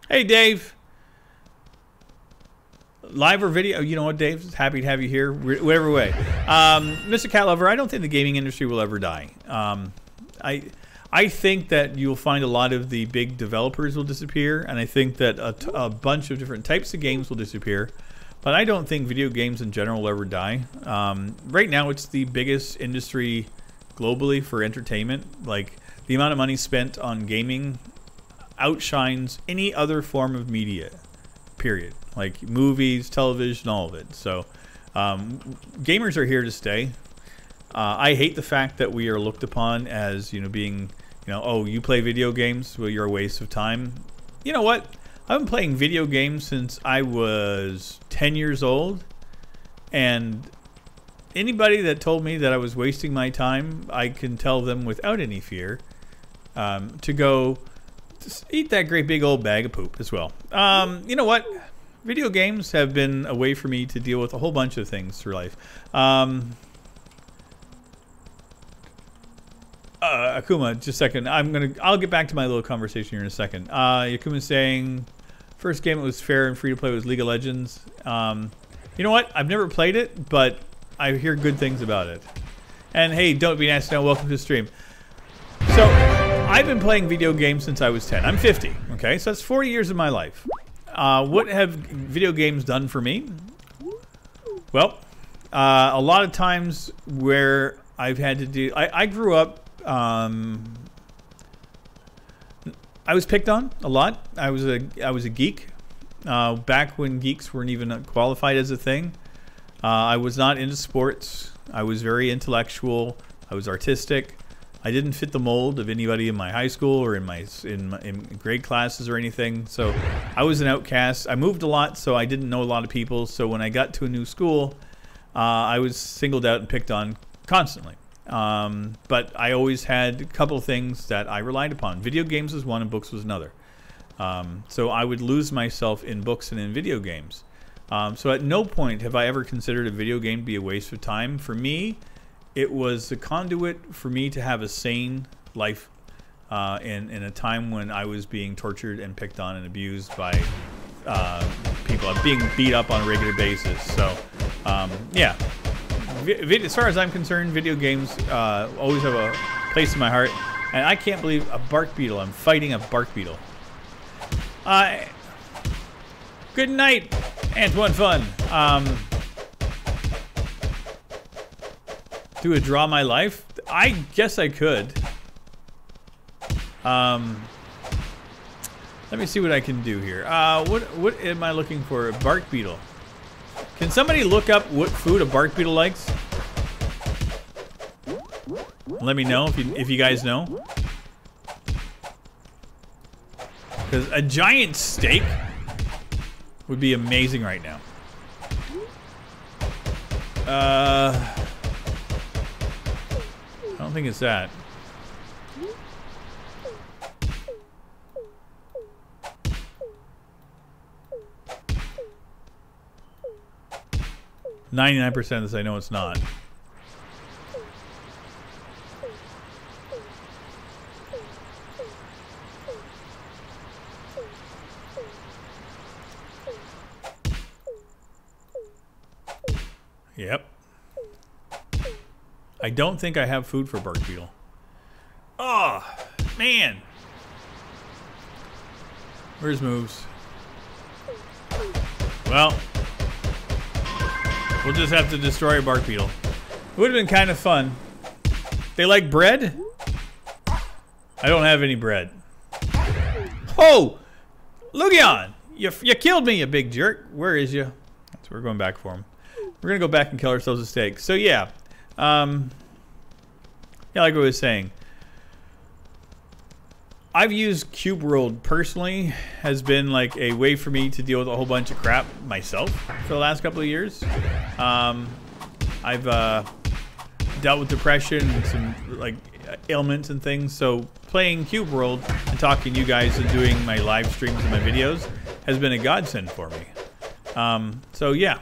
S1: Hey, Dave. Live or video? You know what, Dave? Happy to have you here. Whatever way. Mr. Caliver, I don't think the gaming industry will ever die. I think that you'll find a lot of the big developers will disappear, and I think that a bunch of different types of games will disappear. But I don't think video games in general will ever die. Right now, it's the biggest industry globally for entertainment. Like, the amount of money spent on gaming outshines any other form of media, period. Like movies, television, all of it. So, gamers are here to stay. I hate the fact that we are looked upon as, being, oh, you play video games? Well, you're a waste of time. You know what? I've been playing video games since I was 10 years old, and anybody that told me that I was wasting my time, I can tell them without any fear to go eat that great big old bag of poop as well. You know what? Video games have been a way for me to deal with a whole bunch of things through life. Akuma, just a second. I'll get back to my little conversation here in a second. Akuma's saying, first game that was fair and free to play was League of Legends. You know what? I've never played it, but I hear good things about it. And hey, don't be nasty now. Welcome to the stream. So, I've been playing video games since I was 10. I'm 50, okay? So that's 40 years of my life. What have video games done for me? Well, a lot of times where I've had to do... I grew up... I was picked on a lot. I was a geek. Back when geeks weren't even qualified as a thing. I was not into sports. I was very intellectual. I was artistic. I didn't fit the mold of anybody in my high school or in grade classes or anything. So I was an outcast. I moved a lot, so I didn't know a lot of people. So when I got to a new school, I was singled out and picked on constantly. But I always had a couple of things that I relied upon. Video games was one and books was another. So I would lose myself in books and in video games. So at no point have I ever considered a video game to be a waste of time. For me, it was a conduit for me to have a sane life in a time when I was being tortured and picked on and abused by people. I'm being beat up on a regular basis. So, yeah. As far as I'm concerned, video games always have a place in my heart. And I can't believe a bark beetle. I'm fighting a bark beetle. Good night, Antoine Fun. Do a draw my life? I guess I could. Let me see what I can do here. What am I looking for? A bark beetle. Can somebody look up what food a bark beetle likes? Let me know if you guys know. Because a giant steak would be amazing right now. I don't think it's that. "99% of this I know it's not." Yep. I don't think I have food for bark beetle. Oh, man. Where's moves? Well, we'll just have to destroy a bark beetle. It would have been kind of fun. They like bread? I don't have any bread. Oh! Lugion! You killed me, you big jerk. Where is you? So we're going back for him. We're gonna go back and kill ourselves a steak. So yeah, yeah, like I was saying, I've used Cube World personally, has been like a way for me to deal with a whole bunch of crap myself for the last couple of years. I've dealt with depression and some like ailments and things. So playing Cube World and talking to you guys and doing my live streams and my videos has been a godsend for me. So yeah.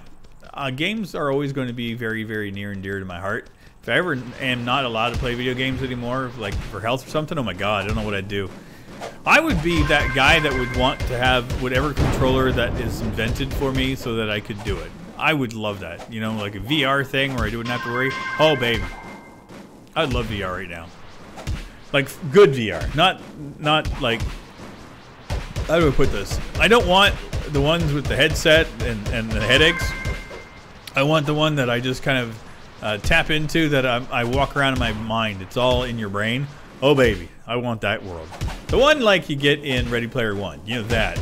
S1: Games are always going to be very, very near and dear to my heart. If I ever am not allowed to play video games anymore, like for health or something, oh my god, I don't know what I'd do. I would be that guy that would want to have whatever controller that is invented for me so that I could do it. I would love that. You know, like a VR thing where I wouldn't have to worry. Oh, babe. I'd love VR right now. Like, good VR. Not like... How do I put this? I don't want the ones with the headset and the headaches. I want the one that I just kind of tap into, that I walk around in my mind. It's all in your brain. Oh, baby. I want that world. The one like you get in Ready Player One. You know that.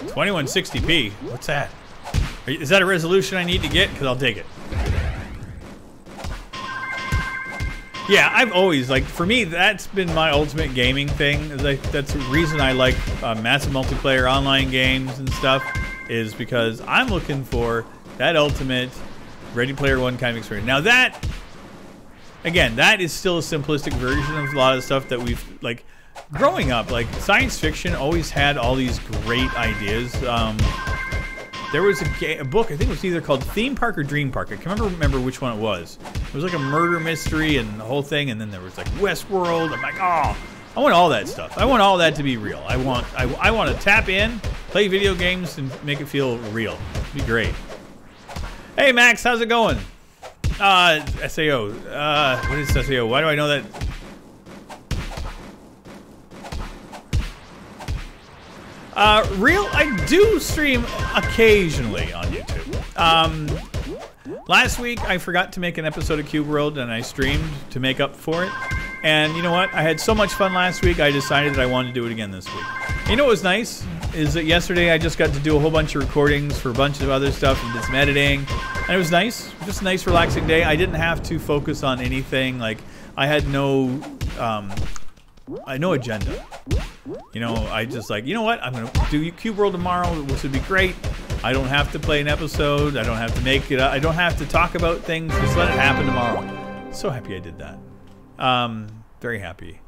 S1: 2160p. What's that? Is that a resolution I need to get? Because I'll take it. Yeah, I've always, like, for me, that's been my ultimate gaming thing. Like, that's the reason I like massive multiplayer online games and stuff, is because I'm looking for that ultimate Ready Player One kind of experience. Now that, again, that is still a simplistic version of a lot of stuff that we've, like, growing up, like, science fiction always had all these great ideas. There was a book, I think it was either called Theme Park or Dream Park. I can't remember which one it was. It was like a murder mystery and the whole thing, and then there was like Westworld. I'm like, oh, I want all that stuff. I want all that to be real. I want to tap in, play video games, and make it feel real. It'd be great. Hey Max, how's it going? SAO. What is SAO? Why do I know that? I do stream occasionally on YouTube. Last week I forgot to make an episode of Cube World, and I streamed to make up for it. And you know what? I had so much fun last week, I decided that I wanted to do it again this week. You know what was nice? Is that yesterday I just got to do a whole bunch of recordings for a bunch of other stuff and did some editing. And it was nice. Just a nice relaxing day. I didn't have to focus on anything. Like, I had no agenda. You know, I just like, you know what? I'm going to do Cube World tomorrow, which would be great. I don't have to play an episode. I don't have to make it. I don't have to talk about things. Just let it happen tomorrow. So happy I did that. Very happy.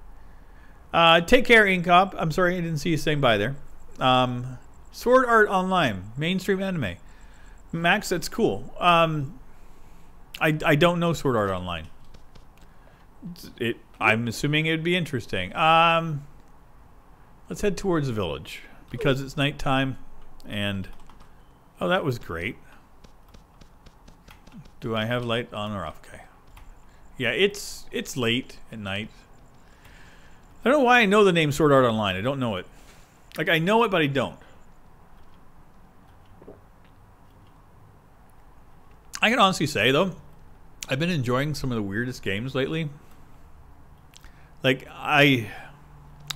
S1: Take care, Inkop. I'm sorry I didn't see you saying bye there. Sword Art Online, mainstream anime. Max, that's cool. I don't know Sword Art Online. I'm assuming it'd be interesting. Let's head towards the village because it's nighttime, and oh, that was great. Do I have light on or off? Okay. Yeah, it's late at night. I don't know why I know the name Sword Art Online. I don't know it. Like, I know it, but I don't. I can honestly say, though, I've been enjoying some of the weirdest games lately. Like,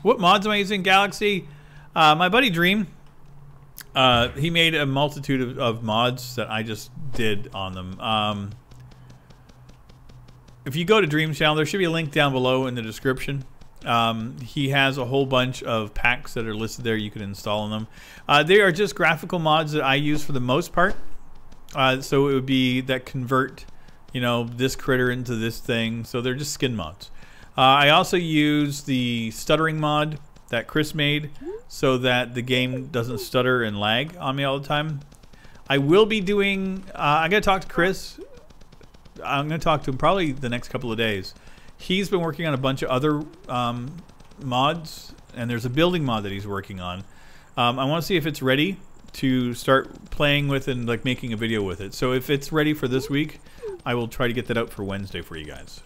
S1: what mods am I using? Galaxy? My buddy Dream, he made a multitude of mods that I just did on them. If you go to Dream's channel, there should be a link down below in the description. He has a whole bunch of packs that are listed there. You can install on them. They are just graphical mods that I use for the most part. So it would be that convert, you know, this critter into this thing. So they're just skin mods. I also use the stuttering mod that Chris made so that the game doesn't stutter and lag on me all the time. I will be doing, I'm going to talk to Chris. I'm going to talk to him probably the next couple of days. He's been working on a bunch of other mods, and there's a building mod that he's working on. I want to see if it's ready to start playing with and like making a video with it. So if it's ready for this week, I will try to get that out for Wednesday for you guys.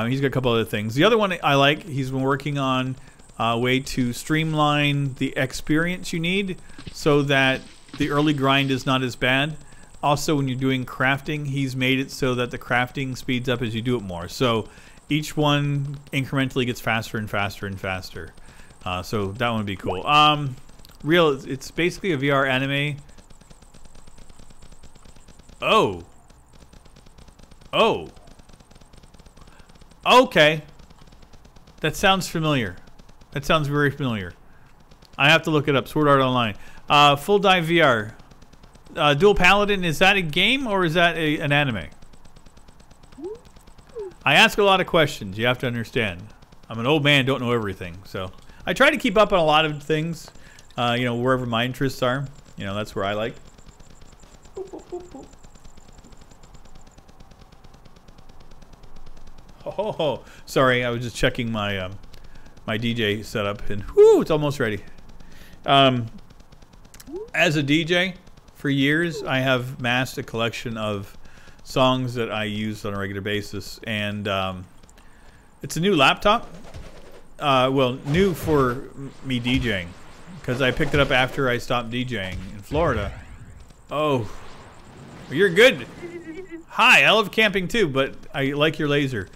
S1: He's got a couple other things. The other one I like, he's been working on a way to streamline the experience you need so that the early grind is not as bad. Also, when you're doing crafting, he's made it so that the crafting speeds up as you do it more. So each one incrementally gets faster and faster and faster. So that one would be cool. It's basically a VR anime. Oh. Okay. That sounds familiar. That sounds very familiar. I have to look it up. Sword Art Online. Full Dive VR. Dual Paladin, is that a game or is that an anime? I ask a lot of questions, you have to understand. I'm an old man, don't know everything. So I try to keep up on a lot of things, you know, wherever my interests are. You know, that's where I like. Oh, sorry, I was just checking my my DJ setup, and whoo, it's almost ready. As a DJ, for years, I have amassed a collection of songs that I use on a regular basis, and it's a new laptop. Well, new for me DJing, because I picked it up after I stopped DJing in Florida. Oh, you're good. Hi, I love camping too, but I like your laser.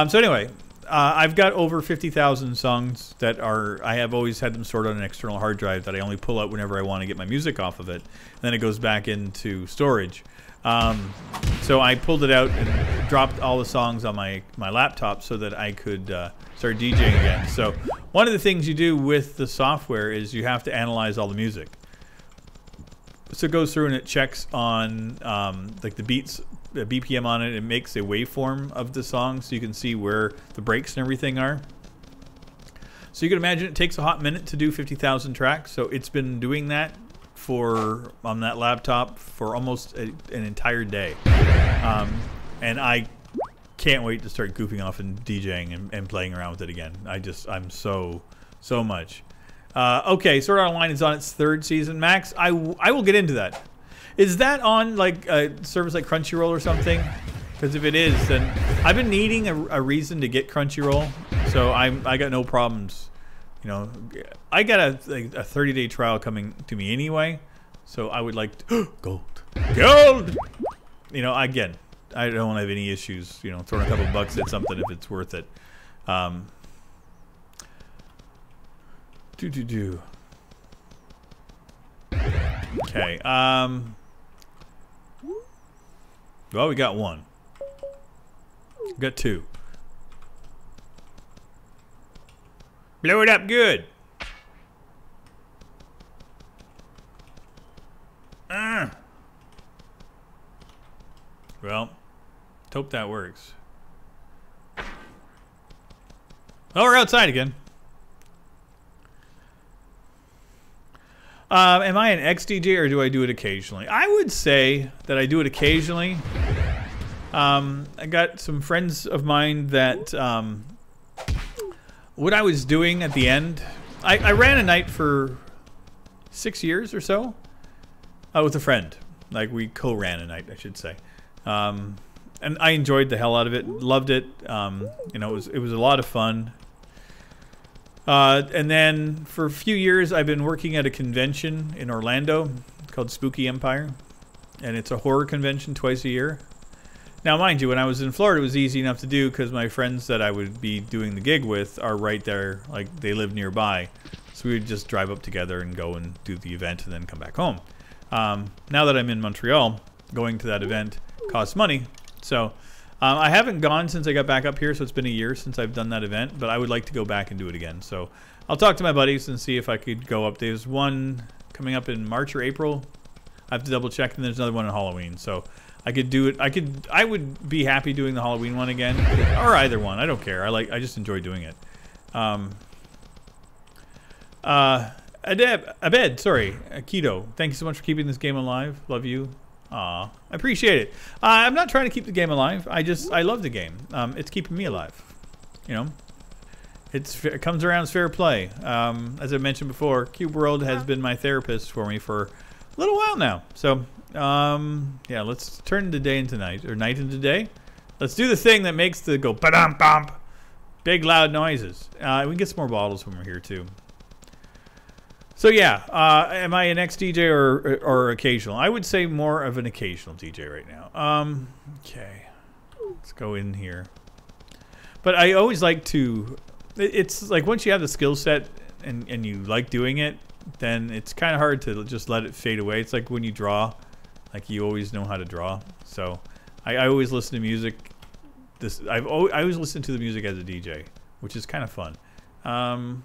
S1: So anyway, I've got over 50,000 songs that I have always had them stored on an external hard drive that I only pull out whenever I want to get my music off of it. And then it goes back into storage. So I pulled it out and dropped all the songs on my laptop so that I could start DJing again. So one of the things you do with the software is you have to analyze all the music. So it goes through and it checks on like the beats, the BPM on it. It makes a waveform of the song so you can see where the breaks and everything are. So you can imagine it takes a hot minute to do 50,000 tracks. So it's been doing that on that laptop for almost an entire day. And I can't wait to start goofing off and DJing and playing around with it again. I'm so much. Okay, Sword Art Online is on its 3rd season. Max, I will get into that. Is that on like a service like Crunchyroll or something? Because if it is, then I've been needing a reason to get Crunchyroll, so I got no problems. You know, I got a 30-day trial coming to me anyway, so I would like to, gold. You know, again, I don't have any issues. You know, throwing a couple bucks at something if it's worth it. Okay. Well, we got one. We got 2. Blow it up good. Well, hope that works. Oh, we're outside again. Am I an ex-DJ or do I do it occasionally? I would say that I do it occasionally. I got some friends of mine that what I was doing at the end, I ran a night for 6 years or so with a friend. Like we co-ran a night, I should say. And I enjoyed the hell out of it, loved it. You know, it was a lot of fun. And then for a few years, I've been working at a convention in Orlando called Spooky Empire, and it's a horror convention twice a year. Now, mind you, when I was in Florida, it was easy enough to do because my friends that I would be doing the gig with are right there. Like, they live nearby. So we would just drive up together and go and do the event and then come back home. Now that I'm in Montreal, going to that event costs money. So I haven't gone since I got back up here, so it's been a year since I've done that event. But I would like to go back and do it again. So I'll talk to my buddies and see if I could go up. There's one coming up in March or April. I have to double check, and there's another one on Halloween. So I could do it. I would be happy doing the Halloween one again, or either one. I don't care. I just enjoy doing it. Abed, sorry, Keto. Thank you so much for keeping this game alive. Love you. Aw, I appreciate it. I'm not trying to keep the game alive. I love the game. It's keeping me alive. You know, it comes around as fair play. As I mentioned before, Cube World has been my therapist for me for a little while now. So. Yeah, let's turn the day into night, or night into day. Let's do the thing that makes the go ba-dum bump, big loud noises. We can get some more bottles from here too. So yeah, am I an ex-DJ or occasional? I would say more of an occasional DJ right now. Okay, let's go in here. But I always like to. It's like once you have the skill set and you like doing it, then it's kind of hard to just let it fade away. It's like when you draw. Like you always know how to draw, so I always listen to music. I always listen to the music as a DJ, which is kind of fun. And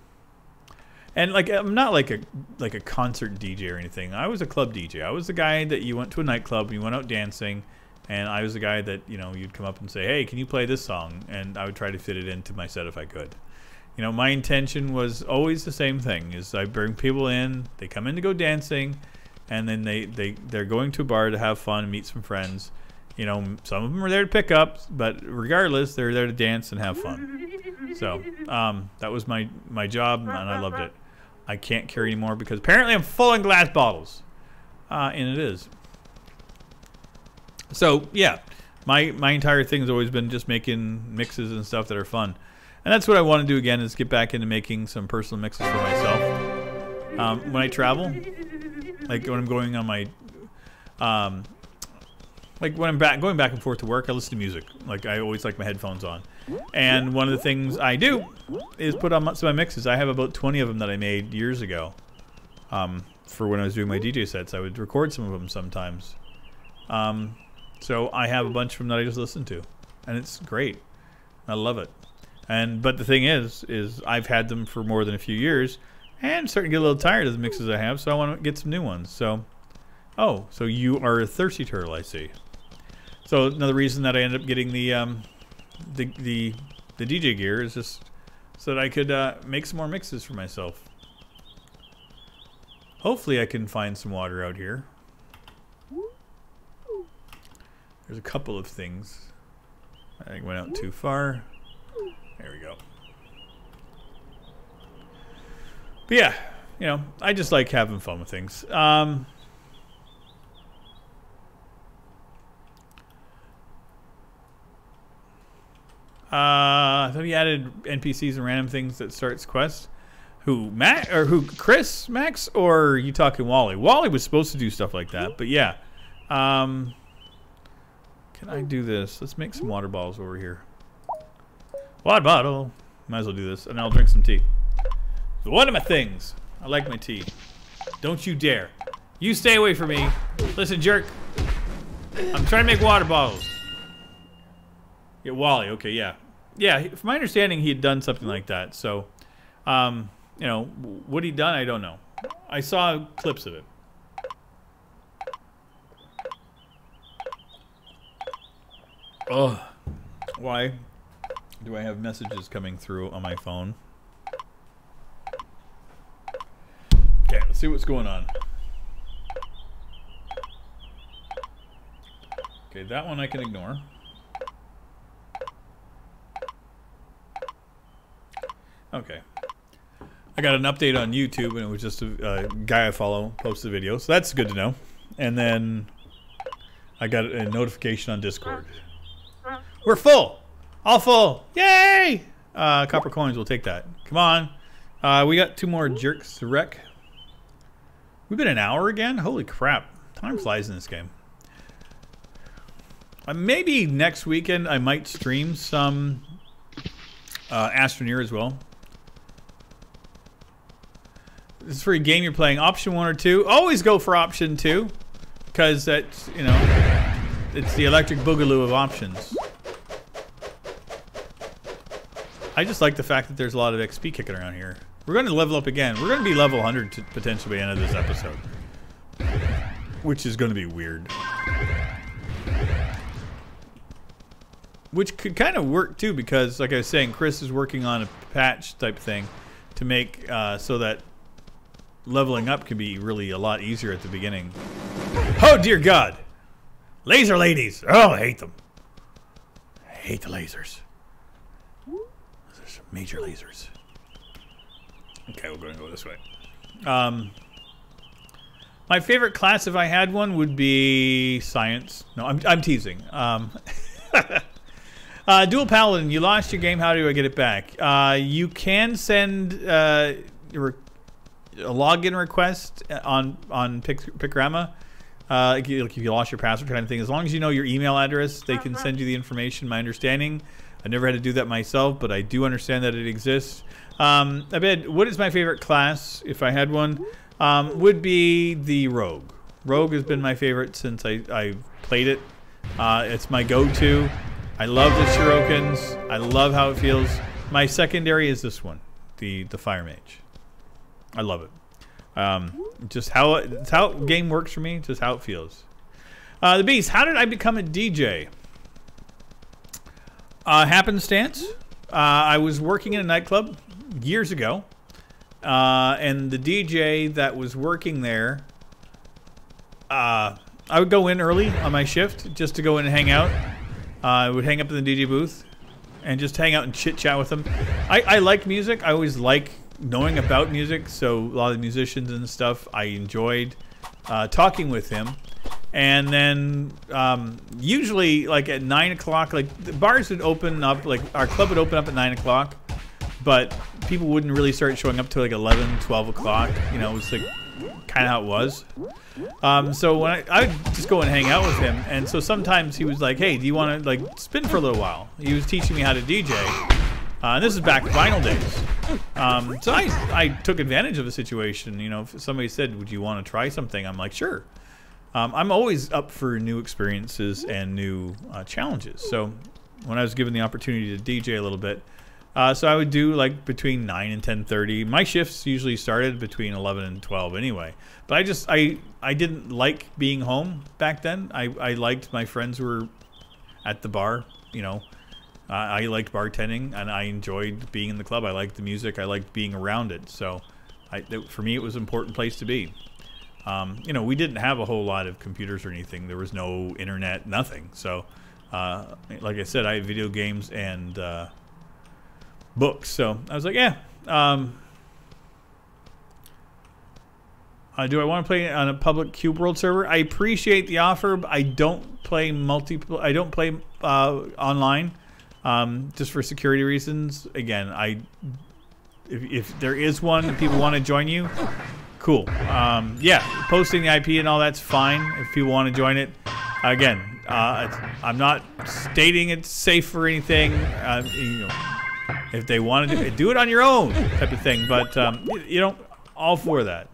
S1: like I'm not like a concert DJ or anything. I was a club DJ. I was the guy that you went to a nightclub and you went out dancing, and I was the guy that you'd come up and say, "Hey, can you play this song?" And I would try to fit it into my set if I could. My intention was always the same thing: is I bring people in, they come in to go dancing. And then they're going to a bar to have fun and meet some friends. Some of them are there to pick up, but regardless, they're there to dance and have fun. So that was my job, and I loved it. I can't carry anymore because apparently I'm full in glass bottles, and it is. So yeah, my entire thing has always been just making mixes and stuff that are fun, and that's what I want to do again, is get back into making some personal mixes for myself. When I travel. Like when I'm going on my, like when I'm going back and forth to work, I listen to music. Like I always like my headphones on. And one of the things I do is put on some of my mixes. I have about 20 of them that I made years ago. For when I was doing my DJ sets, I would record some of them sometimes. So I have a bunch of them that I just listen to, and it's great. I love it. But the thing is I've had them for more than a few years. And starting to get a little tired of the mixes I have, so I want to get some new ones. So, oh, so you are a thirsty turtle, I see. So another reason that I ended up getting the DJ gear is just so that I could make some more mixes for myself. Hopefully, I can find some water out here. There's a couple of things. I think went out too far. There we go. But yeah, I just like having fun with things. Have you added NPCs and random things that starts quests? Who, Matt, or who, Chris, Max, or are you talking Wally? Wally was supposed to do stuff like that, but yeah. Can I do this? Let's make some water bottles over here. Water bottle. Might as well do this, and I'll drink some tea. One of my things. I like my tea. Don't you dare. You stay away from me. Listen, jerk. I'm trying to make water bottles. Yeah, Wally. Okay, yeah. Yeah, from my understanding, he had done something like that. So, what he'd done, I don't know. I saw clips of it. Oh, why do I have messages coming through on my phone? Okay, let's see what's going on. Okay, that one I can ignore. Okay. I got an update on YouTube, and it was just a guy I follow posted a video, so that's good to know. And then I got a notification on Discord. We're full! All full! Yay! Copper coins, we'll take that. Come on. We got 2 more jerks to wreck. We've been an hour again? Holy crap. Time flies in this game. Maybe next weekend I might stream some Astroneer as well. This is for a game you're playing. Option 1 or 2. Always go for option 2. Because that's, you know, it's the electric boogaloo of options. I just like the fact that there's a lot of XP kicking around here. We're going to level up again. We're going to be level 100 to potentially by the end of this episode. Which is going to be weird. Which could kind of work too, because like I was saying, Chris is working on a patch type thing to make so that leveling up can be really a lot easier at the beginning. Oh dear God! Laser ladies! Oh, I hate them. I hate the lasers. There's some major lasers. Okay, we're going to go this way. My favorite class, if I had one, would be science. No, I'm teasing. Dual Paladin, you lost your game. How do I get it back? You can send a login request on Pickrama. If you lost your password kind of thing. As long as you know your email address, they can send you the information. My understanding. I never had to do that myself, but I do understand that it exists. I bet, what is my favorite class, if I had one? Would be the Rogue. Rogue has been my favorite since I played it. It's my go-to. I love the Shurikens. I love how it feels. My secondary is this one, the Fire Mage. I love it. Just how it's how game works for me. Just how it feels. The Beast. How did I become a DJ? Happenstance. I was working in a nightclub years ago, and the DJ that was working there, I would go in early on my shift just to go in and hang out. I would hang up in the DJ booth and just hang out and chit chat with them. I like music. I always like knowing about music, so a lot of the musicians and stuff I enjoyed talking with him. And then usually like at 9 o'clock, like the bars would open up, like our club would open up at 9 o'clock, but people wouldn't really start showing up till like 11, 12 o'clock. You know, it was like kind of how it was. So when I would just go and hang out with him, and so sometimes he was like, "Hey, do you want to like spin for a little while?" He was teaching me how to DJ, and this is back vinyl days. So I took advantage of the situation. You know, if somebody said, "Would you want to try something?" I'm like, "Sure." I'm always up for new experiences and new challenges. So when I was given the opportunity to DJ a little bit, so I would do like between 9 and 10:30. My shifts usually started between 11 and 12 anyway. But I didn't like being home back then. I liked my friends who were at the bar. You know, I liked bartending and I enjoyed being in the club. I liked the music. I liked being around it. So for me, it was an important place to be. You know, we didn't have a whole lot of computers or anything. There was no internet, nothing. So, like I said, I had video games and books. So I was like, yeah. Do I want to play on a public Cube World server? I appreciate the offer, but I don't play I don't play online, just for security reasons. Again, if there is one and people want to join you, cool. Yeah, posting the IP and all that's fine if people want to join it. Again, I'm not stating it's safe or anything. You know, if they want to do it on your own type of thing, but you know, all for that.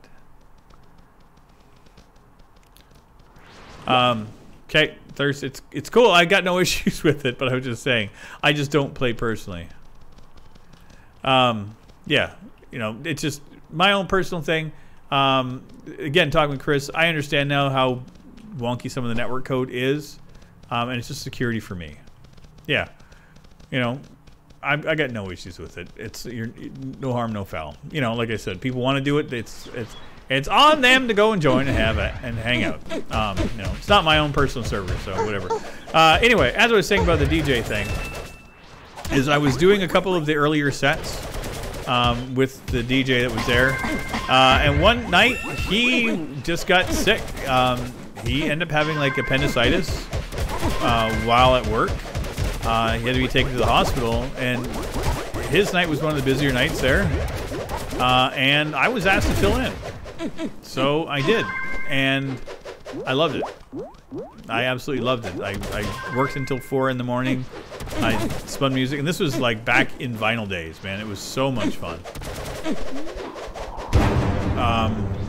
S1: Okay, Thirst, it's cool. I got no issues with it, but I was just saying, I just don't play personally. Yeah, you know, it's just my own personal thing. Again, talking with Chris, I understand now how wonky some of the network code is, and it's just security for me. Yeah, you know, I got no issues with it. It's no harm, no foul. You know, like I said, people want to do it. It's on them to go and join and have it and hang out. You know, it's not my own personal server, so whatever. Anyway, as I was saying about the DJ thing, is I was doing a couple of the earlier sets with the DJ that was there, and one night he just got sick. He ended up having like appendicitis while at work. He had to be taken to the hospital, and his night was one of the busier nights there. And I was asked to fill in. So I did, and I loved it. I absolutely loved it. I worked until 4 in the morning. I spun music, and this was like back in vinyl days, man. It was so much fun.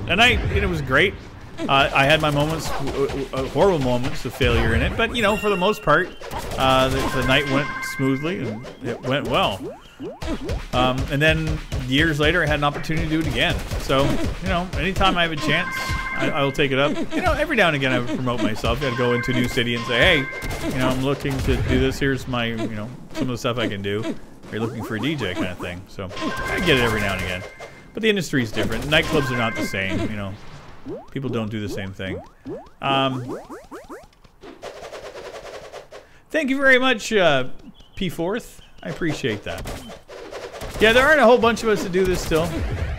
S1: And it was great. I had my moments, horrible moments of failure in it, but you know, for the most part, the night went smoothly and it went well. And then years later, I had an opportunity to do it again. So, you know, anytime I have a chance, I will take it up. You know, every now and again, I promote myself. I gotta go into a new city and say, hey, you know, I'm looking to do this. Here's my, you know, some of the stuff I can do. Are you looking for a DJ kind of thing? So I get it every now and again. But the industry is different. Nightclubs are not the same, you know. People don't do the same thing. Thank you very much, P4th. I appreciate that. Yeah, there aren't a whole bunch of us that do this still,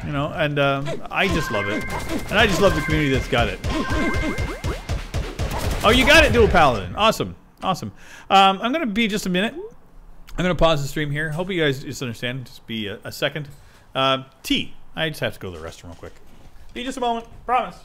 S1: you know, and I just love it. And I just love the community that's got it. Oh, you got it, Dual Paladin. Awesome. Awesome. I'm going to be just a minute. I'm going to pause the stream here. Hope you guys just understand. Just be a second. T. I just have to go to the restroom real quick. Be just a moment. Promise.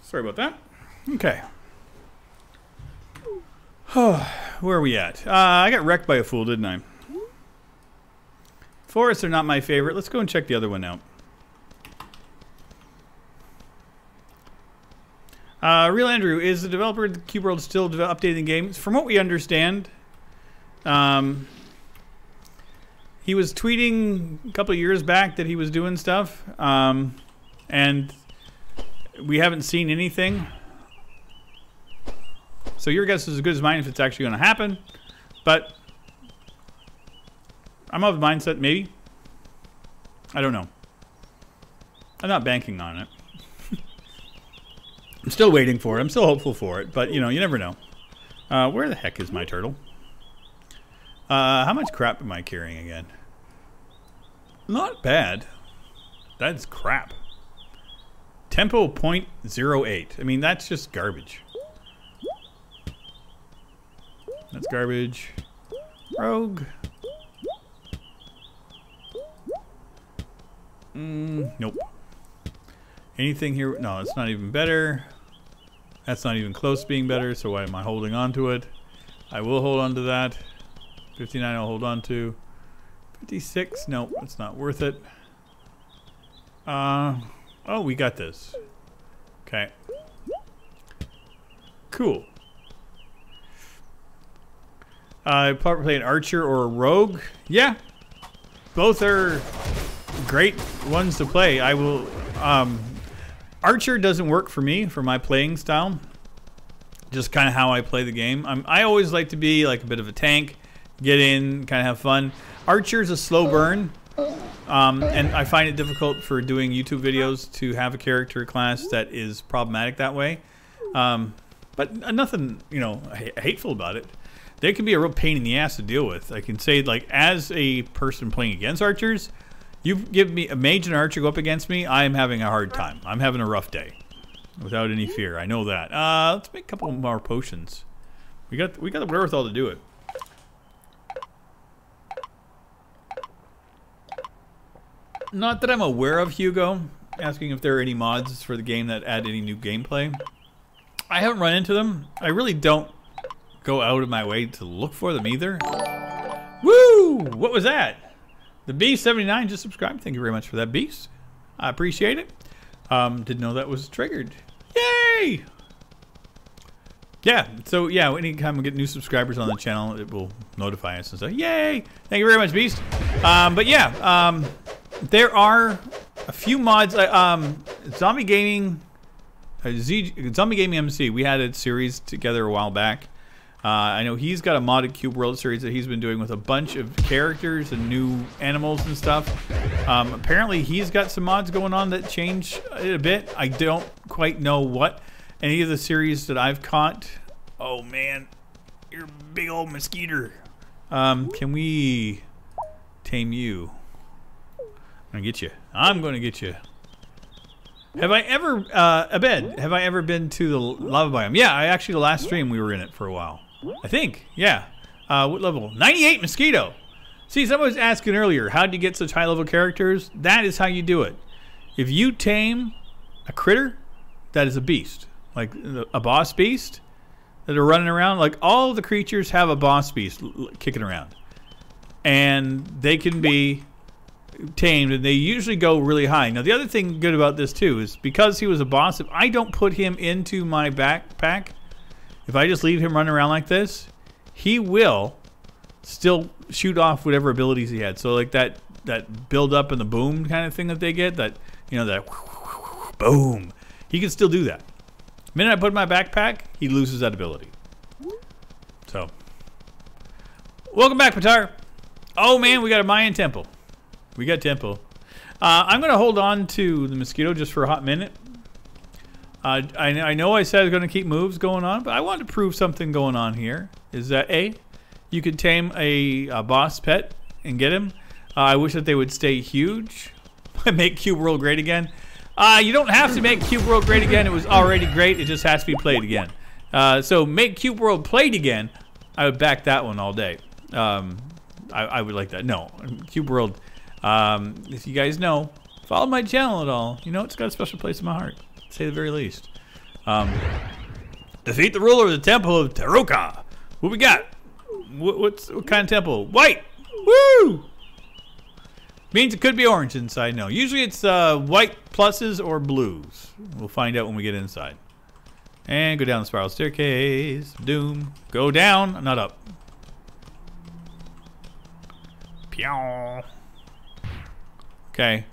S1: Sorry about that. Okay. Where are we at? I got wrecked by a fool, didn't I? Forests are not my favorite. Let's go and check the other one out. Real Andrew, is the developer of the Cube World still updating games? From what we understand, he was tweeting a couple of years back that he was doing stuff, and we haven't seen anything. So your guess is as good as mine if it's actually going to happen. But I'm of the mindset maybe. I don't know. I'm not banking on it. I'm still waiting for it. I'm still hopeful for it. But, you know, you never know. Where the heck is my turtle? How much crap am I carrying again? Not bad. That's crap. Tempo 0.08. I mean, that's just garbage. That's garbage. Rogue. Nope. Anything here? No, it's not even better. That's not even close to being better, so why am I holding on to it? I will hold on to that. 59 I'll hold on to. 56, nope, it's not worth it. Oh, we got this. Okay. Cool. Probably play an archer or a rogue. Yeah. Both are great ones to play. I will... Archer doesn't work for me, for my playing style. Just kind of how I play the game. I always like to be like a bit of a tank. Get in, kind of have fun. Archer's a slow burn. And I find it difficult for doing YouTube videos to have a character class that is problematic that way. But nothing, you know, hateful about it. They can be a real pain in the ass to deal with. I can say, like, as a person playing against archers, you give me a mage and archer go up against me, I am having a hard time. I'm having a rough day. Without any fear. I know that. Let's make a couple more potions. We got the wherewithal to do it. Not that I'm aware of, Hugo. Asking if there are any mods for the game that add any new gameplay. I haven't run into them. I really don't go out of my way to look for them either. Woo! What was that? The Beast79 just subscribed. Thank you very much for that, Beast. I appreciate it. Didn't know that was triggered. Yay! Yeah, so yeah, anytime we get new subscribers on the channel, it will notify us and say, yay! Thank you very much, Beast. But yeah, there are a few mods. Zombie Gaming MC, we had a series together a while back. I know he's got a modded Cube World series that he's been doing with a bunch of characters and new animals and stuff. Apparently he's got some mods going on that change it a bit. I don't quite know what. Any of the series that I've caught. Oh man, you're a big old mosquito. Can we tame you? I'm gonna get you. I'm gonna get you. Have I ever, Abed, have I ever been to the lava biome? Yeah, actually the last stream we were in it for a while. I think, yeah. What level? 98 mosquito. See, someone was asking earlier, how do you get such high level characters? That is how you do it. If you tame a critter, that is a beast. Like a boss beast that are running around. Like all of the creatures have a boss beast kicking around. And they can be tamed, and they usually go really high. Now the other thing good about this too is because he was a boss, if I don't put him into my backpack, if I just leave him running around like this, he will still shoot off whatever abilities he had. So like that build up and the boom kind of thing that they get, that, you know, that boom, he can still do that. The minute I put him in my backpack, he loses that ability. So welcome back, Patar. Oh man, we got a Mayan temple. We got temple. I'm going to hold on to the mosquito just for a hot minute. I know I said I was going to keep moves going on, but I want to prove something going on here. Is that you could tame a boss pet and get him. I wish that they would stay huge. Make Cube World great again. You don't have to make Cube World great again. It was already great. It just has to be played again. So make Cube World played again. I would back that one all day. I would like that. No, Cube World. If you guys know, follow my channel at all, you know it's got a special place in my heart, to say the very least. Defeat the ruler of the temple of Terola. What we got? What kind of temple? White. Woo! Means it could be orange inside. No, usually it's white pluses or blues. We'll find out when we get inside. And go down the spiral staircase. Doom. Go down, not up. Pew. Okay,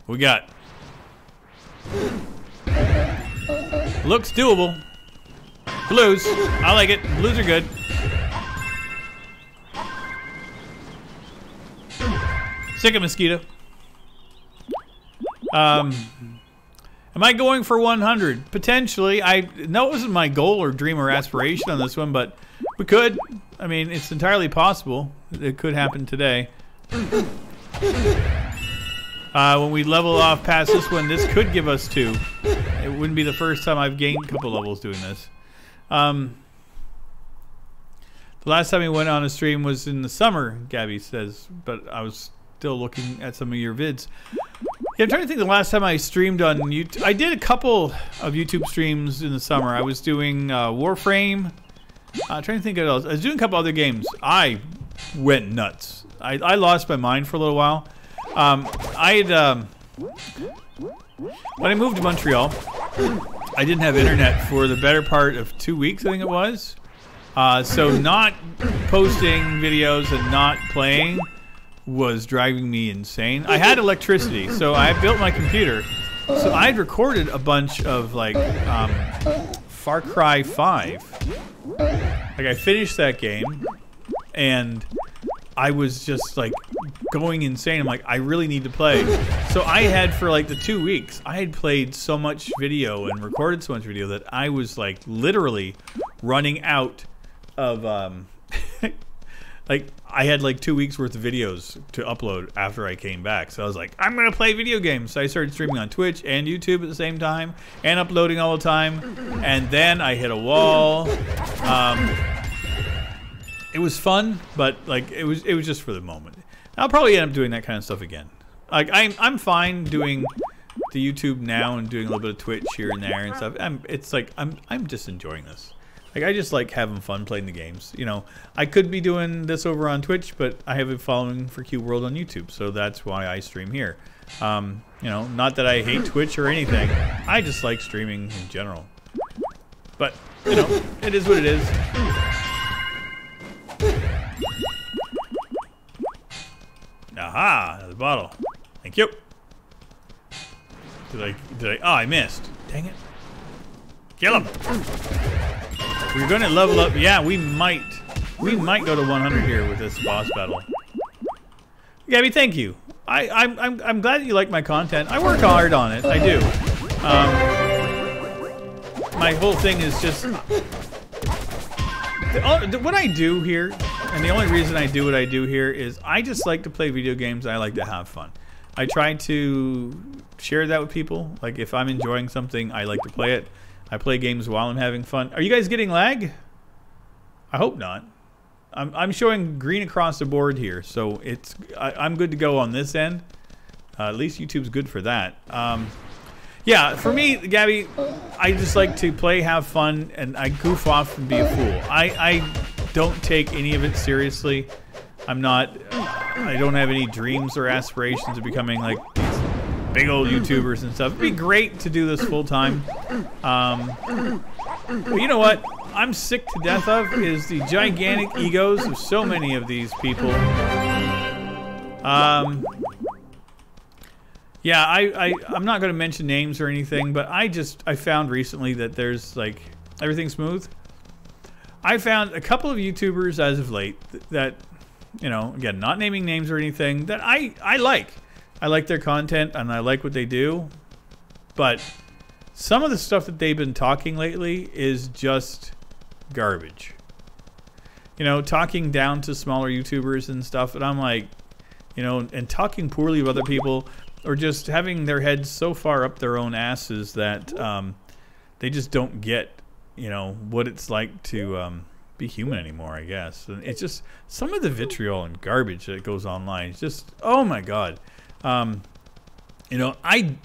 S1: what we got? Looks doable. Blues, I like it. Blues are good. Sick of mosquito. Am I going for 100? Potentially. I know it wasn't my goal or dream or aspiration on this one, but we could. I mean, it's entirely possible. It could happen today. When we level off past this one, this could give us 2. It wouldn't be the first time I've gained a couple levels doing this. The last time we went on a stream was in the summer, Gabby says, but I was still looking at some of your vids. Yeah, I'm trying to think the last time I streamed on YouTube. I did a couple of YouTube streams in the summer. I was doing Warframe. I'm trying to think of what else. I was doing a couple other games. I went nuts. I lost my mind for a little while. When I moved to Montreal, I didn't have internet for the better part of 2 weeks, I think it was. So not posting videos and not playing was driving me insane. I had electricity, so I built my computer. So I'd recorded a bunch of like Far Cry 5. Like I finished that game and I was just like going insane. I'm like, I really need to play. So I had for like the 2 weeks, I had played so much video and recorded so much video that I was like literally running out of like I had like 2 weeks worth of videos to upload after I came back. So I was like, I'm gonna play video games. So I started streaming on Twitch and YouTube at the same time and uploading all the time. And then I hit a wall. It was fun, but like it was just for the moment. I'll probably end up doing that kind of stuff again. Like I'm fine doing the YouTube now and doing a little bit of Twitch here and there and stuff. I'm just enjoying this. Like I just like having fun playing the games. You know, I could be doing this over on Twitch, but I have a following for Cube World on YouTube, so that's why I stream here. You know, not that I hate Twitch or anything. I just like streaming in general. But you know, it is what it is. Aha! Another bottle. Thank you. Did I? Oh, I missed. Dang it. Kill him. We're gonna level up. Yeah, we might go to 100 here with this boss battle. Gabby, thank you. I'm glad that you like my content. I work hard on it. I do. My whole thing is just what I do here, and the only reason I do what I do here is I just like to play video games. I like to have fun. I try to share that with people. Like if I'm enjoying something, I like to play it. I play games while I'm having fun. Are you guys getting lag? I hope not. I'm showing green across the board here, so I'm good to go on this end. At least YouTube's good for that. Yeah, for me, Gabby, I just like to play, have fun, and I goof off and be a fool. I don't take any of it seriously. I don't have any dreams or aspirations of becoming like these big old YouTubers and stuff. It'd be great to do this full time. But you know what I'm sick to death of is the gigantic egos of so many of these people. Yeah, I'm not going to mention names or anything, but I found recently that there's like everything smooth. I found a couple of YouTubers as of late that, you know, again, not naming names or anything, that I like. I like their content and I like what they do, but some of the stuff that they've been talking lately is just garbage. You know, talking down to smaller YouTubers and stuff, and I'm like, you know, and talking poorly of other people, or just having their heads so far up their own asses that they just don't get, you know, what it's like to be human anymore, I guess. And it's just some of the vitriol and garbage that goes online. It's just, oh my God. You know, I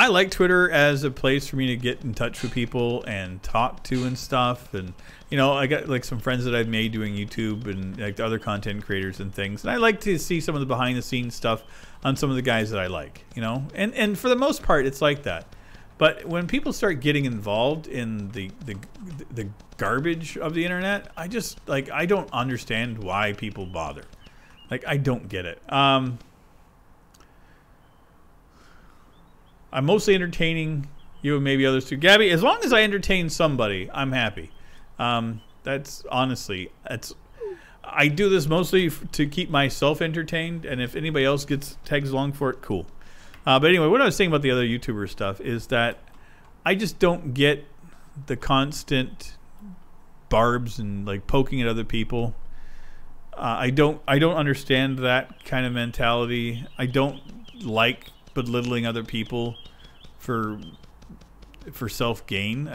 S1: like Twitter as a place for me to get in touch with people and talk to and stuff. And, you know, I got like some friends that I've made doing YouTube and like the other content creators and things. And I like to see some of the behind the scenes stuff on some of the guys that I like, you know, and for the most part, it's like that. But when people start getting involved in the garbage of the internet, I just like, I don't understand why people bother. Like, I don't get it. I'm mostly entertaining you and maybe others too. Gabby, as long as I entertain somebody, I'm happy. That's honestly, I do this mostly to keep myself entertained, and if anybody else tags along for it, cool. But anyway, what I was saying about the other YouTuber stuff is that I just don't get the constant barbs and like poking at other people. I don't understand that kind of mentality. I don't like belittling other people for self-gain.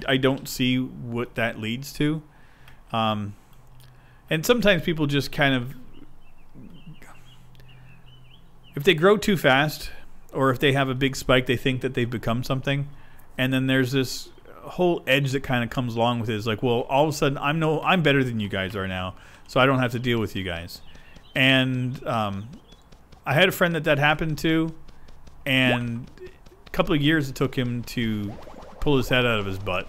S1: I don't see what that leads to. And sometimes people just kind of, if they grow too fast or if they have a big spike, they think that they've become something. And then there's this whole edge that kind of comes along with it. It's like, well, all of a sudden I'm better than you guys are now, so I don't have to deal with you guys. And I had a friend that happened to, and couple of years it took him to pull his head out of his butt,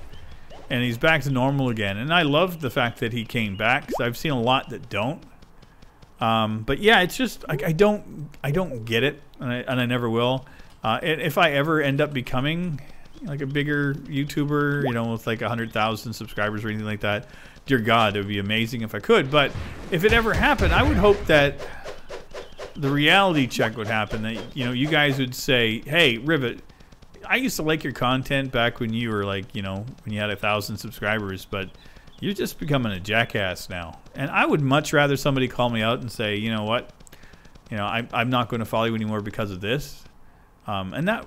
S1: and he's back to normal again. And I love the fact that he came back, because I've seen a lot that don't. But yeah, it's just I don't get it, and I never will. And if I ever end up becoming like a bigger YouTuber, you know, with like 100,000 subscribers or anything like that, dear God, it would be amazing if I could. But if it ever happened, I would hope that the reality check would happen. That, you know, you guys would say, "Hey, Rivet, I used to like your content back when you were like, you know, when you had 1,000 subscribers, but you're just becoming a jackass now." And I would much rather somebody call me out and say, "You know what? You know, I'm not going to follow you anymore because of this." And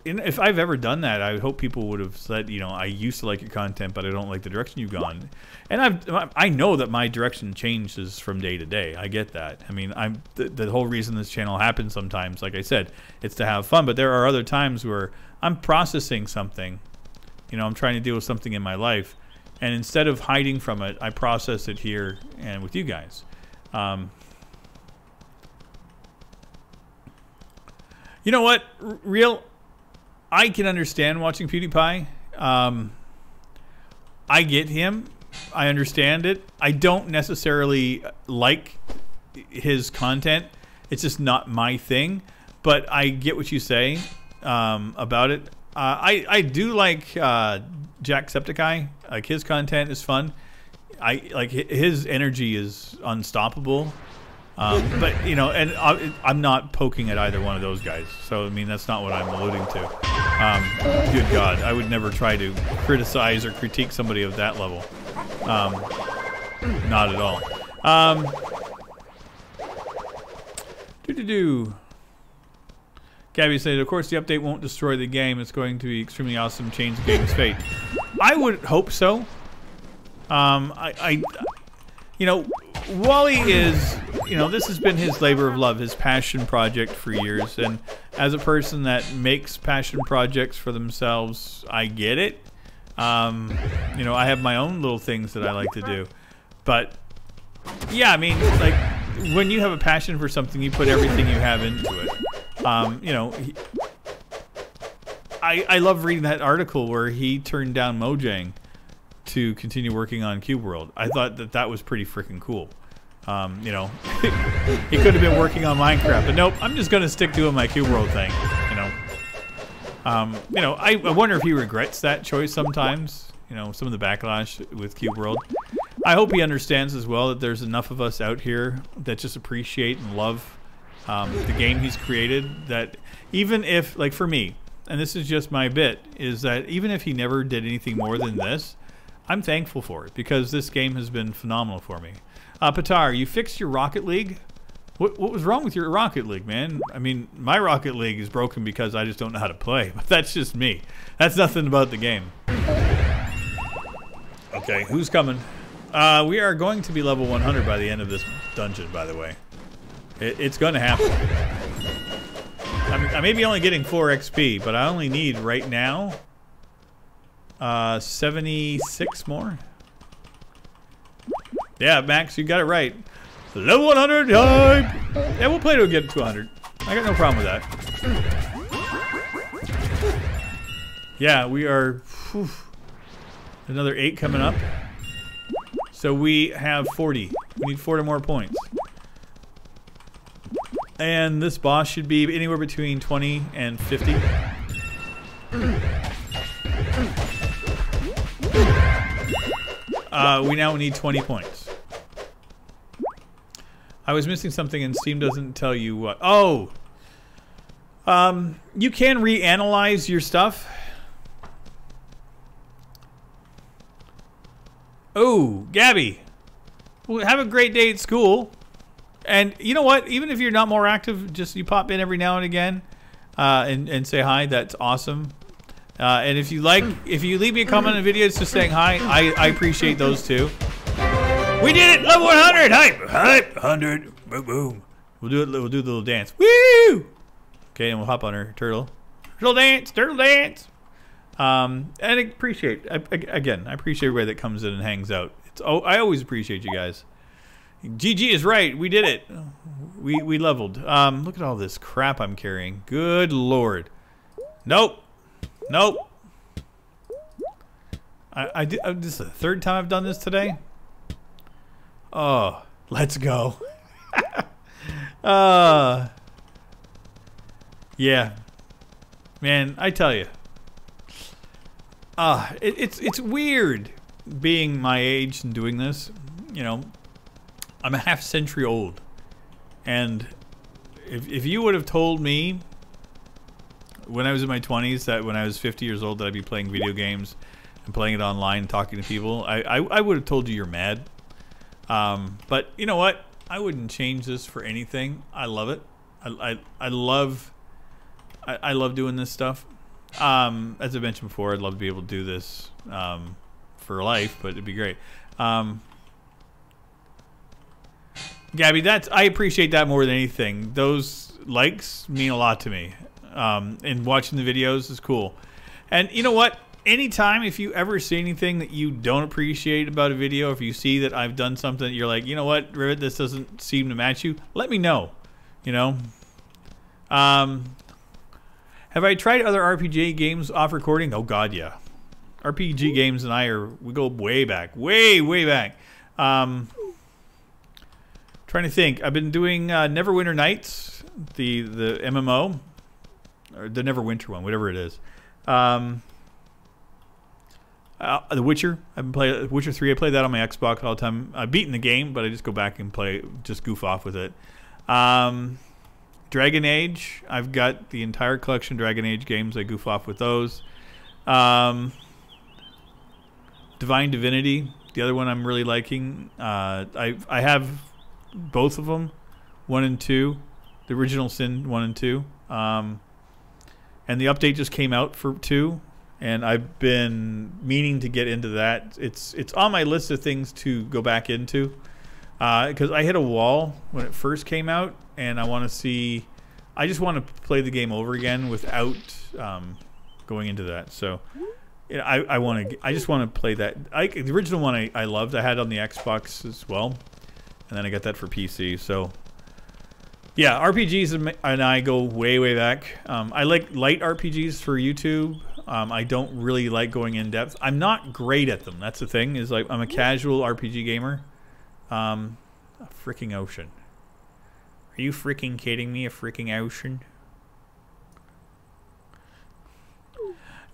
S1: if I've ever done that, I would hope people would have said, you know, "I used to like your content, but I don't like the direction you've gone." And I know that my direction changes from day to day. I get that. I mean, the whole reason this channel happens sometimes, like I said, it's to have fun. But there are other times where I'm processing something. You know, I'm trying to deal with something in my life, and instead of hiding from it, I process it here and with you guys. You know what? I can understand watching PewDiePie. I get him. I understand it. I don't necessarily like his content. It's just not my thing. But I get what you say about it. I do like Jacksepticeye. Like, his content is fun. I like his energy is unstoppable. But, you know, and I'm not poking at either one of those guys. So, I mean, that's not what I'm alluding to. Good God, I would never try to criticize or critique somebody of that level. Not at all. Gabby said, "Of course, the update won't destroy the game. It's going to be extremely awesome, change the game's fate." I would hope so. You know, Wally is, you know, this has been his labor of love, his passion project for years. And as a person that makes passion projects for themselves, I get it. You know, I have my own little things that I like to do. But, yeah, I mean, like, when you have a passion for something, you put everything you have into it. You know, I love reading that article where he turned down Mojang to continue working on Cube World. I thought that was pretty freaking cool. You know, he could have been working on Minecraft, but nope, I'm just going to stick doing my Cube World thing, you know. I wonder if he regrets that choice sometimes, you know, some of the backlash with Cube World. I hope he understands as well that there's enough of us out here that just appreciate and love the game he's created, that even if, like for me, and this is just my bit, is that even if he never did anything more than this, I'm thankful for it, because this game has been phenomenal for me. Patar, you fixed your Rocket League? What was wrong with your Rocket League, man? I mean, my Rocket League is broken because I just don't know how to play, but that's just me. That's nothing about the game. Okay, who's coming? We are going to be level 100 by the end of this dungeon, by the way. It's going to happen. I may be only getting 4 XP, but I only need right now 76 more. Yeah, Max, you got it right. Level 100 time! Yeah, we'll play to get to 100. I got no problem with that. Yeah, we are... Whew, another 8 coming up. So we have 40. We need 40 more points. And this boss should be anywhere between 20 and 50. We now need 20 points. I was missing something and Steam doesn't tell you what. Oh! You can reanalyze your stuff. Oh, Gabby. Well, have a great day at school. And you know what? Even if you're not more active, just you pop in every now and again and say hi. That's awesome. And if you leave me a comment on the video just saying hi, I appreciate those too. We did it! Level 100! Hype! Hype! 100! Boom, boom. We'll do the little dance. Woo! Okay, and we'll hop on our turtle. Turtle dance! Turtle dance! And I appreciate, again, I appreciate everybody that comes in and hangs out. I always appreciate you guys. GG is right. We did it. We leveled. Look at all this crap I'm carrying. Good Lord. Nope. Nope. This is the third time I've done this today. Oh, let's go. Yeah. Man, I tell you. It's weird being my age and doing this. You know, I'm a half century old. And if you would have told me when I was in my 20s that when I was 50 years old that I'd be playing video games and playing it online and talking to people, I would have told you you're mad. But you know what? I wouldn't change this for anything. I love it. I love doing this stuff. As I mentioned before, I'd love to be able to do this for life, but it'd be great. Gabby, I appreciate that more than anything. Those likes mean a lot to me. And watching the videos is cool. And you know what? Anytime, if you ever see anything that you don't appreciate about a video, if you see that I've done something that you're like, you know what, Rivet, this doesn't seem to match you, let me know. You know? Have I tried other RPG games off recording? Oh God, yeah. RPG games and we go way back. Way back. Trying to think. I've been doing Neverwinter Nights, the MMO. Or the Neverwinter one, whatever it is. The Witcher. I've been playing Witcher 3. I play that on my Xbox all the time. I've beaten the game, but I just go back and just goof off with it. Dragon Age. I've got the entire collection of Dragon Age games. I goof off with those. Divine Divinity. The other one I'm really liking. I have both of them, 1 and 2. The original Sin 1 and 2. And the update just came out for 2, and I've been meaning to get into that. It's on my list of things to go back into, because I hit a wall when it first came out, and I just want to play the game over again without going into that. So, you know, I just want to play that. The original one I loved. I had it on the Xbox as well, and then I got that for PC. So. Yeah, RPGs and I go way back. I like light RPGs for YouTube. I don't really like going in depth. I'm not great at them. That's the thing. Is like I'm a casual RPG gamer. A freaking ocean. Are you freaking kidding me? A freaking ocean.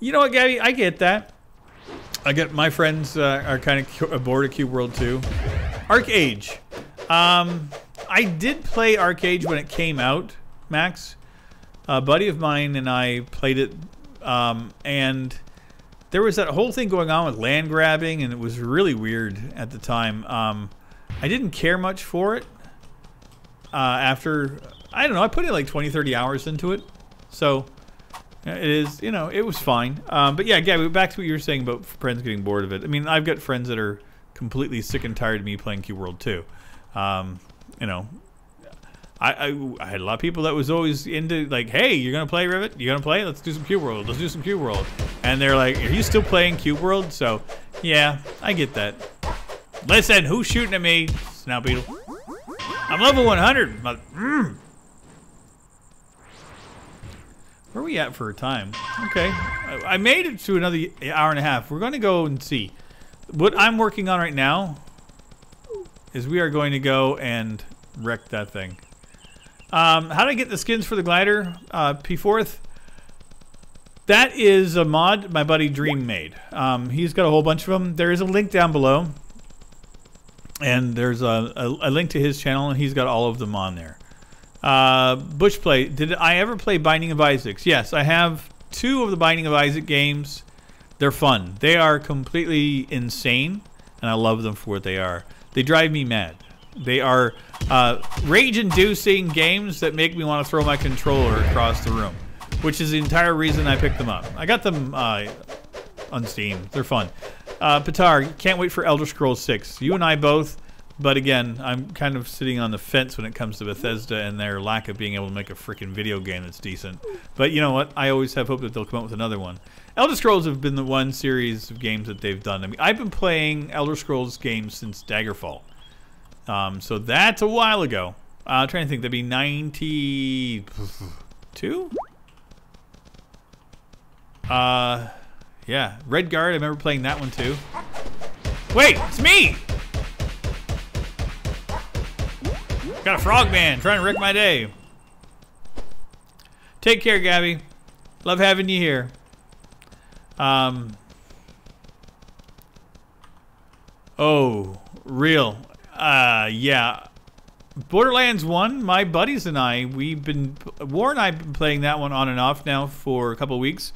S1: You know what, Gabby? I get that. I get my friends are kind of bored of Cube World too. Arcade. I did play Arcade when it came out, Max. A buddy of mine and I played it, and there was that whole thing going on with land grabbing, and it was really weird at the time. I didn't care much for it. After, I don't know, I put in like 20-30 hours into it. So, it is, you know, it was fine. But yeah, Gabby, back to what you were saying about friends getting bored of it. I mean, I've got friends that are completely sick and tired of me playing Cube World too. You know, I had a lot of people that was always into like, hey, you're gonna play Rivet? You gonna play? Let's do some Cube World. Let's do some Cube World. And they're like, are you still playing Cube World? So, yeah, I get that. Listen, who's shooting at me? Snout Beetle. I'm level 100. Where are we at for a time? Okay, I made it to another hour and a half. We're gonna go and see. What I'm working on right now is we are going to go and wreck that thing. How did I get the skins for the glider? P4th. That is a mod my buddy Dream made. He's got a whole bunch of them. There is a link down below. And there's a link to his channel, and he's got all of them on there. Bushplay. Did I ever play Binding of Isaac? Yes, I have 2 of the Binding of Isaac games. They're fun. They are completely insane, and I love them for what they are. They drive me mad. They are rage-inducing games that make me want to throw my controller across the room, which is the entire reason I picked them up. I got them on Steam. They're fun. Pitar, can't wait for Elder Scrolls 6. You and I both, but again, I'm kind of sitting on the fence when it comes to Bethesda and their lack of being able to make a freaking video game that's decent. But you know what? I always have hope that they'll come up with another one. Elder Scrolls have been the one series of games that they've done. I mean, I've been playing Elder Scrolls games since Daggerfall. So that's a while ago. I'm trying to think. That'd be 92? Yeah, Red Guard, I remember playing that one too. Wait, it's me! Got a frogman trying to wreck my day. Take care, Gabby. Love having you here. Oh, real. Yeah. Borderlands 1, my buddies and I, War and I have been playing that one on and off now for a couple of weeks.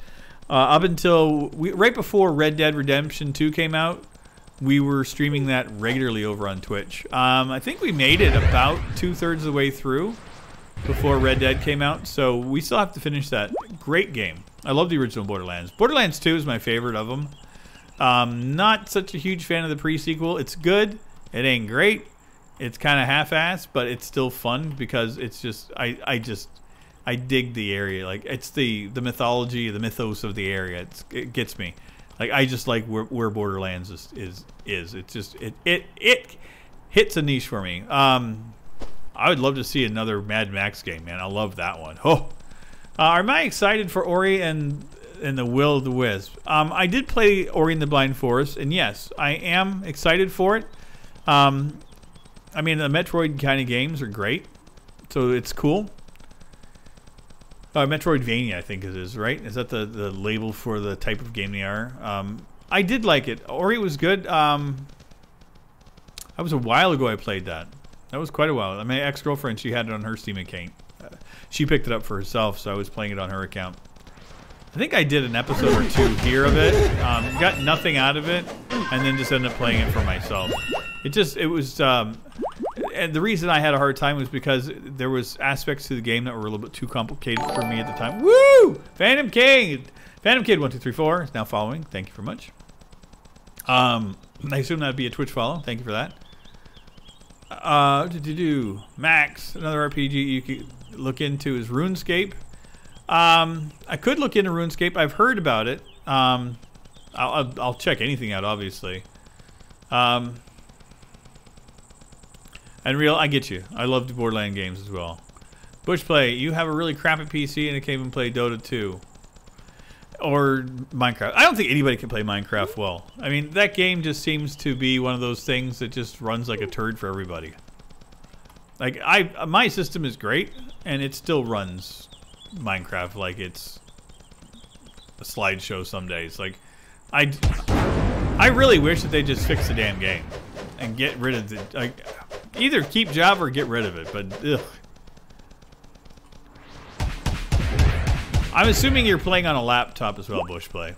S1: Up until, right before Red Dead Redemption 2 came out, we were streaming that regularly over on Twitch. I think we made it about 2/3 of the way through before Red Dead came out, so we still have to finish that. Great game. I love the original Borderlands. Borderlands 2 is my favorite of them. Not such a huge fan of the pre-sequel. It's good. It ain't great. It's kind of half-assed, but it's still fun because it's just I dig the area. Like, it's the mythology, the mythos of the area. It gets me. Like, I just like where Borderlands is. It's just it hits a niche for me. I would love to see another Mad Max game, man. I love that one. Oh, am I excited for Ori and the Will of the Wisp? I did play Ori and the Blind Forest, and yes, I am excited for it. I mean, the Metroid kind of games are great, so it's cool. Metroidvania, I think it is, right? Is that the label for the type of game they are? I did like it. Ori was good. That was a while ago I played that. That was quite a while. My ex-girlfriend, she had it on her Steam account. She picked it up for herself, so I was playing it on her account. I think I did an episode or two here of it. Got nothing out of it, and then just ended up playing it for myself. It was, and the reason I had a hard time was because there was aspects to the game that were a little bit too complicated for me at the time. Woo! Phantom King! Phantom Kid 1234 is now following. Thank you very much. I assume that'd be a Twitch follow. Thank you for that. Max, another RPG you could look into is RuneScape. I could look into RuneScape. I've heard about it. I'll check anything out, obviously. And real, I get you. I love the Borderlands games as well. Bushplay, you have a really crappy PC and it can't even play Dota 2. Or Minecraft. I don't think anybody can play Minecraft well. I mean, that game just seems to be one of those things that just runs like a turd for everybody. Like, my system is great, and it still runs Minecraft like it's a slideshow some days. Like, I really wish that they just fix the damn game and get rid of the, like, either keep Java or get rid of it, but ugh. I'm assuming you're playing on a laptop as well, Bushplay.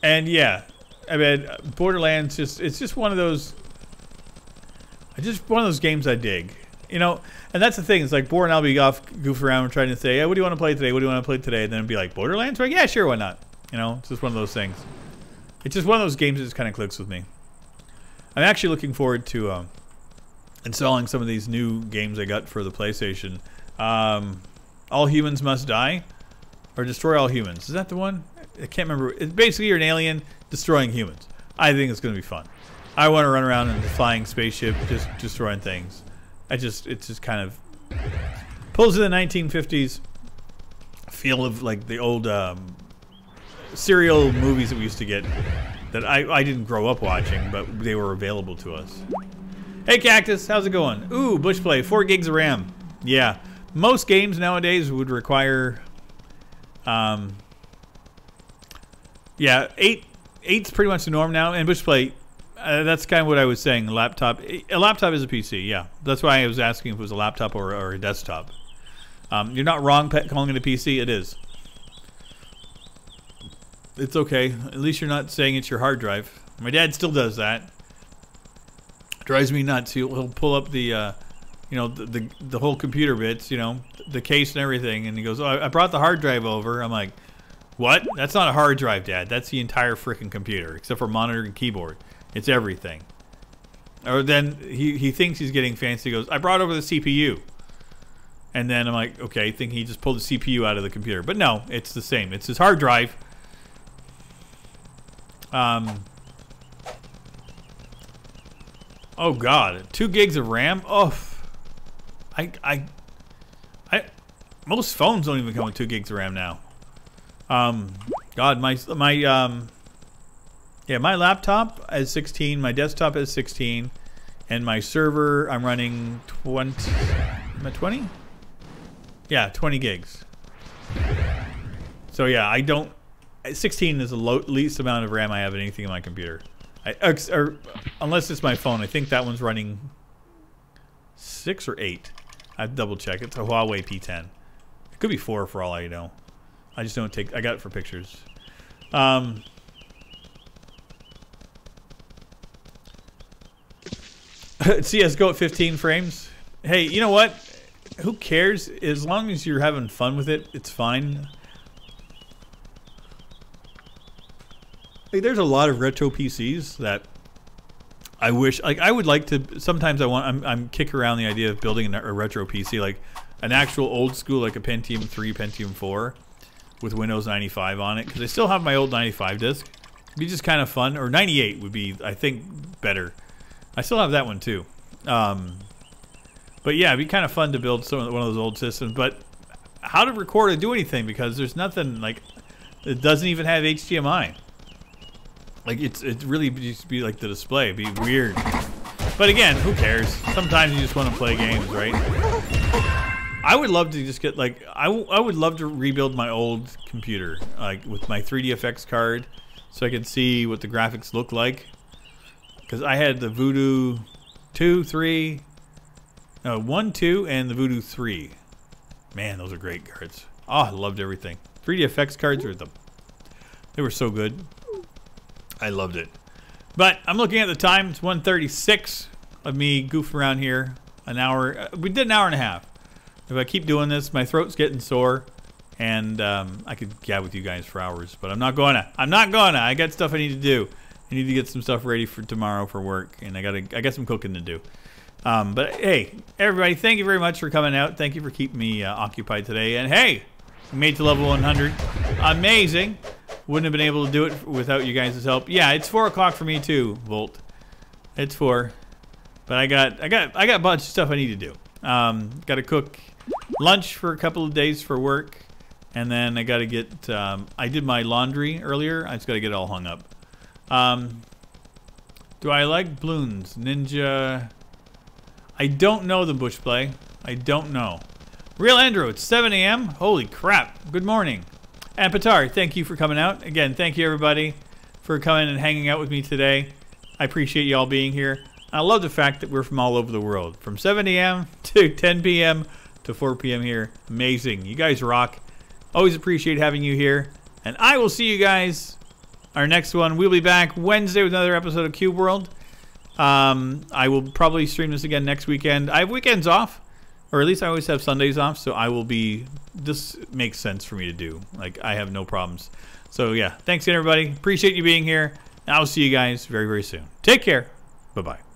S1: And yeah, I mean, Borderlands it's just one of those, games I dig. You know, and that's the thing. It's like Bor and I'll be off goofing around and trying to say, hey, what do you want to play today? What do you want to play today? And then be like, Borderlands? Right? Yeah, sure, why not? You know, it's just one of those things. It's just one of those games that just kind of clicks with me. I'm actually looking forward to installing some of these new games I got for the PlayStation. All Humans Must Die, or Destroy All Humans. Is that the one? I can't remember. It's basically you're an alien destroying humans. I think it's going to be fun. I want to run around in a flying spaceship just destroying things. It's just kind of pulls in the 1950s feel of like the old serial movies that we used to get that I didn't grow up watching, but they were available to us. Hey Cactus, how's it going? Ooh, Bushplay, 4 gigs of RAM. Yeah, most games nowadays would require yeah, 8's pretty much the norm now. And Bushplay, that's kind of what I was saying. A laptop is a PC. Yeah, that's why I was asking if it was a laptop or a desktop. You're not wrong, Pet, calling it a PC. It is. It's okay. At least you're not saying it's your hard drive. My dad still does that. Drives me nuts. He'll pull up the, you know, the whole computer bits, you know, the case and everything, and he goes, "Oh, I brought the hard drive over." I'm like, "What? That's not a hard drive, Dad. That's the entire freaking computer, except for monitor and keyboard. It's everything." Or then he thinks he's getting fancy. He goes, "I brought over the CPU." And then I'm like, okay, thinking he just pulled the CPU out of the computer. But no, it's the same. It's his hard drive. Oh God, 2 gigs of RAM. Oh, I most phones don't even come with 2 gigs of RAM now. God, my laptop has 16, my desktop has 16, and my server I'm running 20. Am I 20? Yeah, 20 gigs. So yeah, I don't. 16 is the least amount of RAM I have in anything in my computer. Unless it's my phone. I think that one's running 6 or 8. I'd double check. It's a Huawei P10. It could be 4 for all I know. I just don't take. I got it for pictures. CS:GO at 15 frames. Hey, you know what? Who cares? As long as you're having fun with it, it's fine. Like, there's a lot of retro PCs that I wish, like, I would like to. Sometimes I'm kicking around the idea of building a retro PC, like an actual old school, like a Pentium 3, Pentium 4, with Windows 95 on it, because I still have my old 95 disc. It'd be just kind of fun, or 98 would be, I think, better. I still have that one too. But yeah, it'd be kind of fun to build one of those old systems. But how to record or do anything, because there's nothing, like, it doesn't even have HDMI. Like, it really just be like the display. It'd be weird. But again, who cares? Sometimes you just want to play games, right? I would love to just get, like, I would love to rebuild my old computer, like, with my 3DFX card, so I could see what the graphics look like. Because I had the Voodoo 2, 3, no, 1, 2, and the Voodoo 3. Man, those are great cards. Oh, I loved everything. 3DFX cards they were so good. I loved it. But I'm looking at the time. It's 1:36 of me goofing around here. An hour. We did an hour and a half. If I keep doing this, my throat's getting sore, and I could gab with you guys for hours. But I'm not gonna. I got stuff I need to do. I need to get some stuff ready for tomorrow for work, and I got some cooking to do. But hey, everybody, thank you very much for coming out. Thank you for keeping me occupied today. And hey, we made it to level 100. Amazing. Wouldn't have been able to do it without you guys' help. Yeah, it's 4 o'clock for me too, Volt. It's 4. But I got a bunch of stuff I need to do. Got to cook lunch for a couple of days for work, and then I got to get. I did my laundry earlier. I just got to get it all hung up. Do I like balloons? Ninja. I don't know the bush play. I don't know. Real Andrew, it's 7 a.m. Holy crap. Good morning. And Patar, thank you for coming out. Again, thank you everybody for coming and hanging out with me today. I appreciate you all being here. I love the fact that we're from all over the world. From 7 a.m. to 10 p.m. to 4 p.m. here. Amazing. You guys rock. Always appreciate having you here. And I will see you guys our next one. We'll be back Wednesday with another episode of Cube World. I will probably stream this again next weekend. I have weekends off. Or at least I always have Sundays off, so I will be... This makes sense for me to do. Like, I have no problems. So, yeah. Thanks again, everybody. Appreciate you being here. And I'll see you guys very, very soon. Take care. Bye-bye.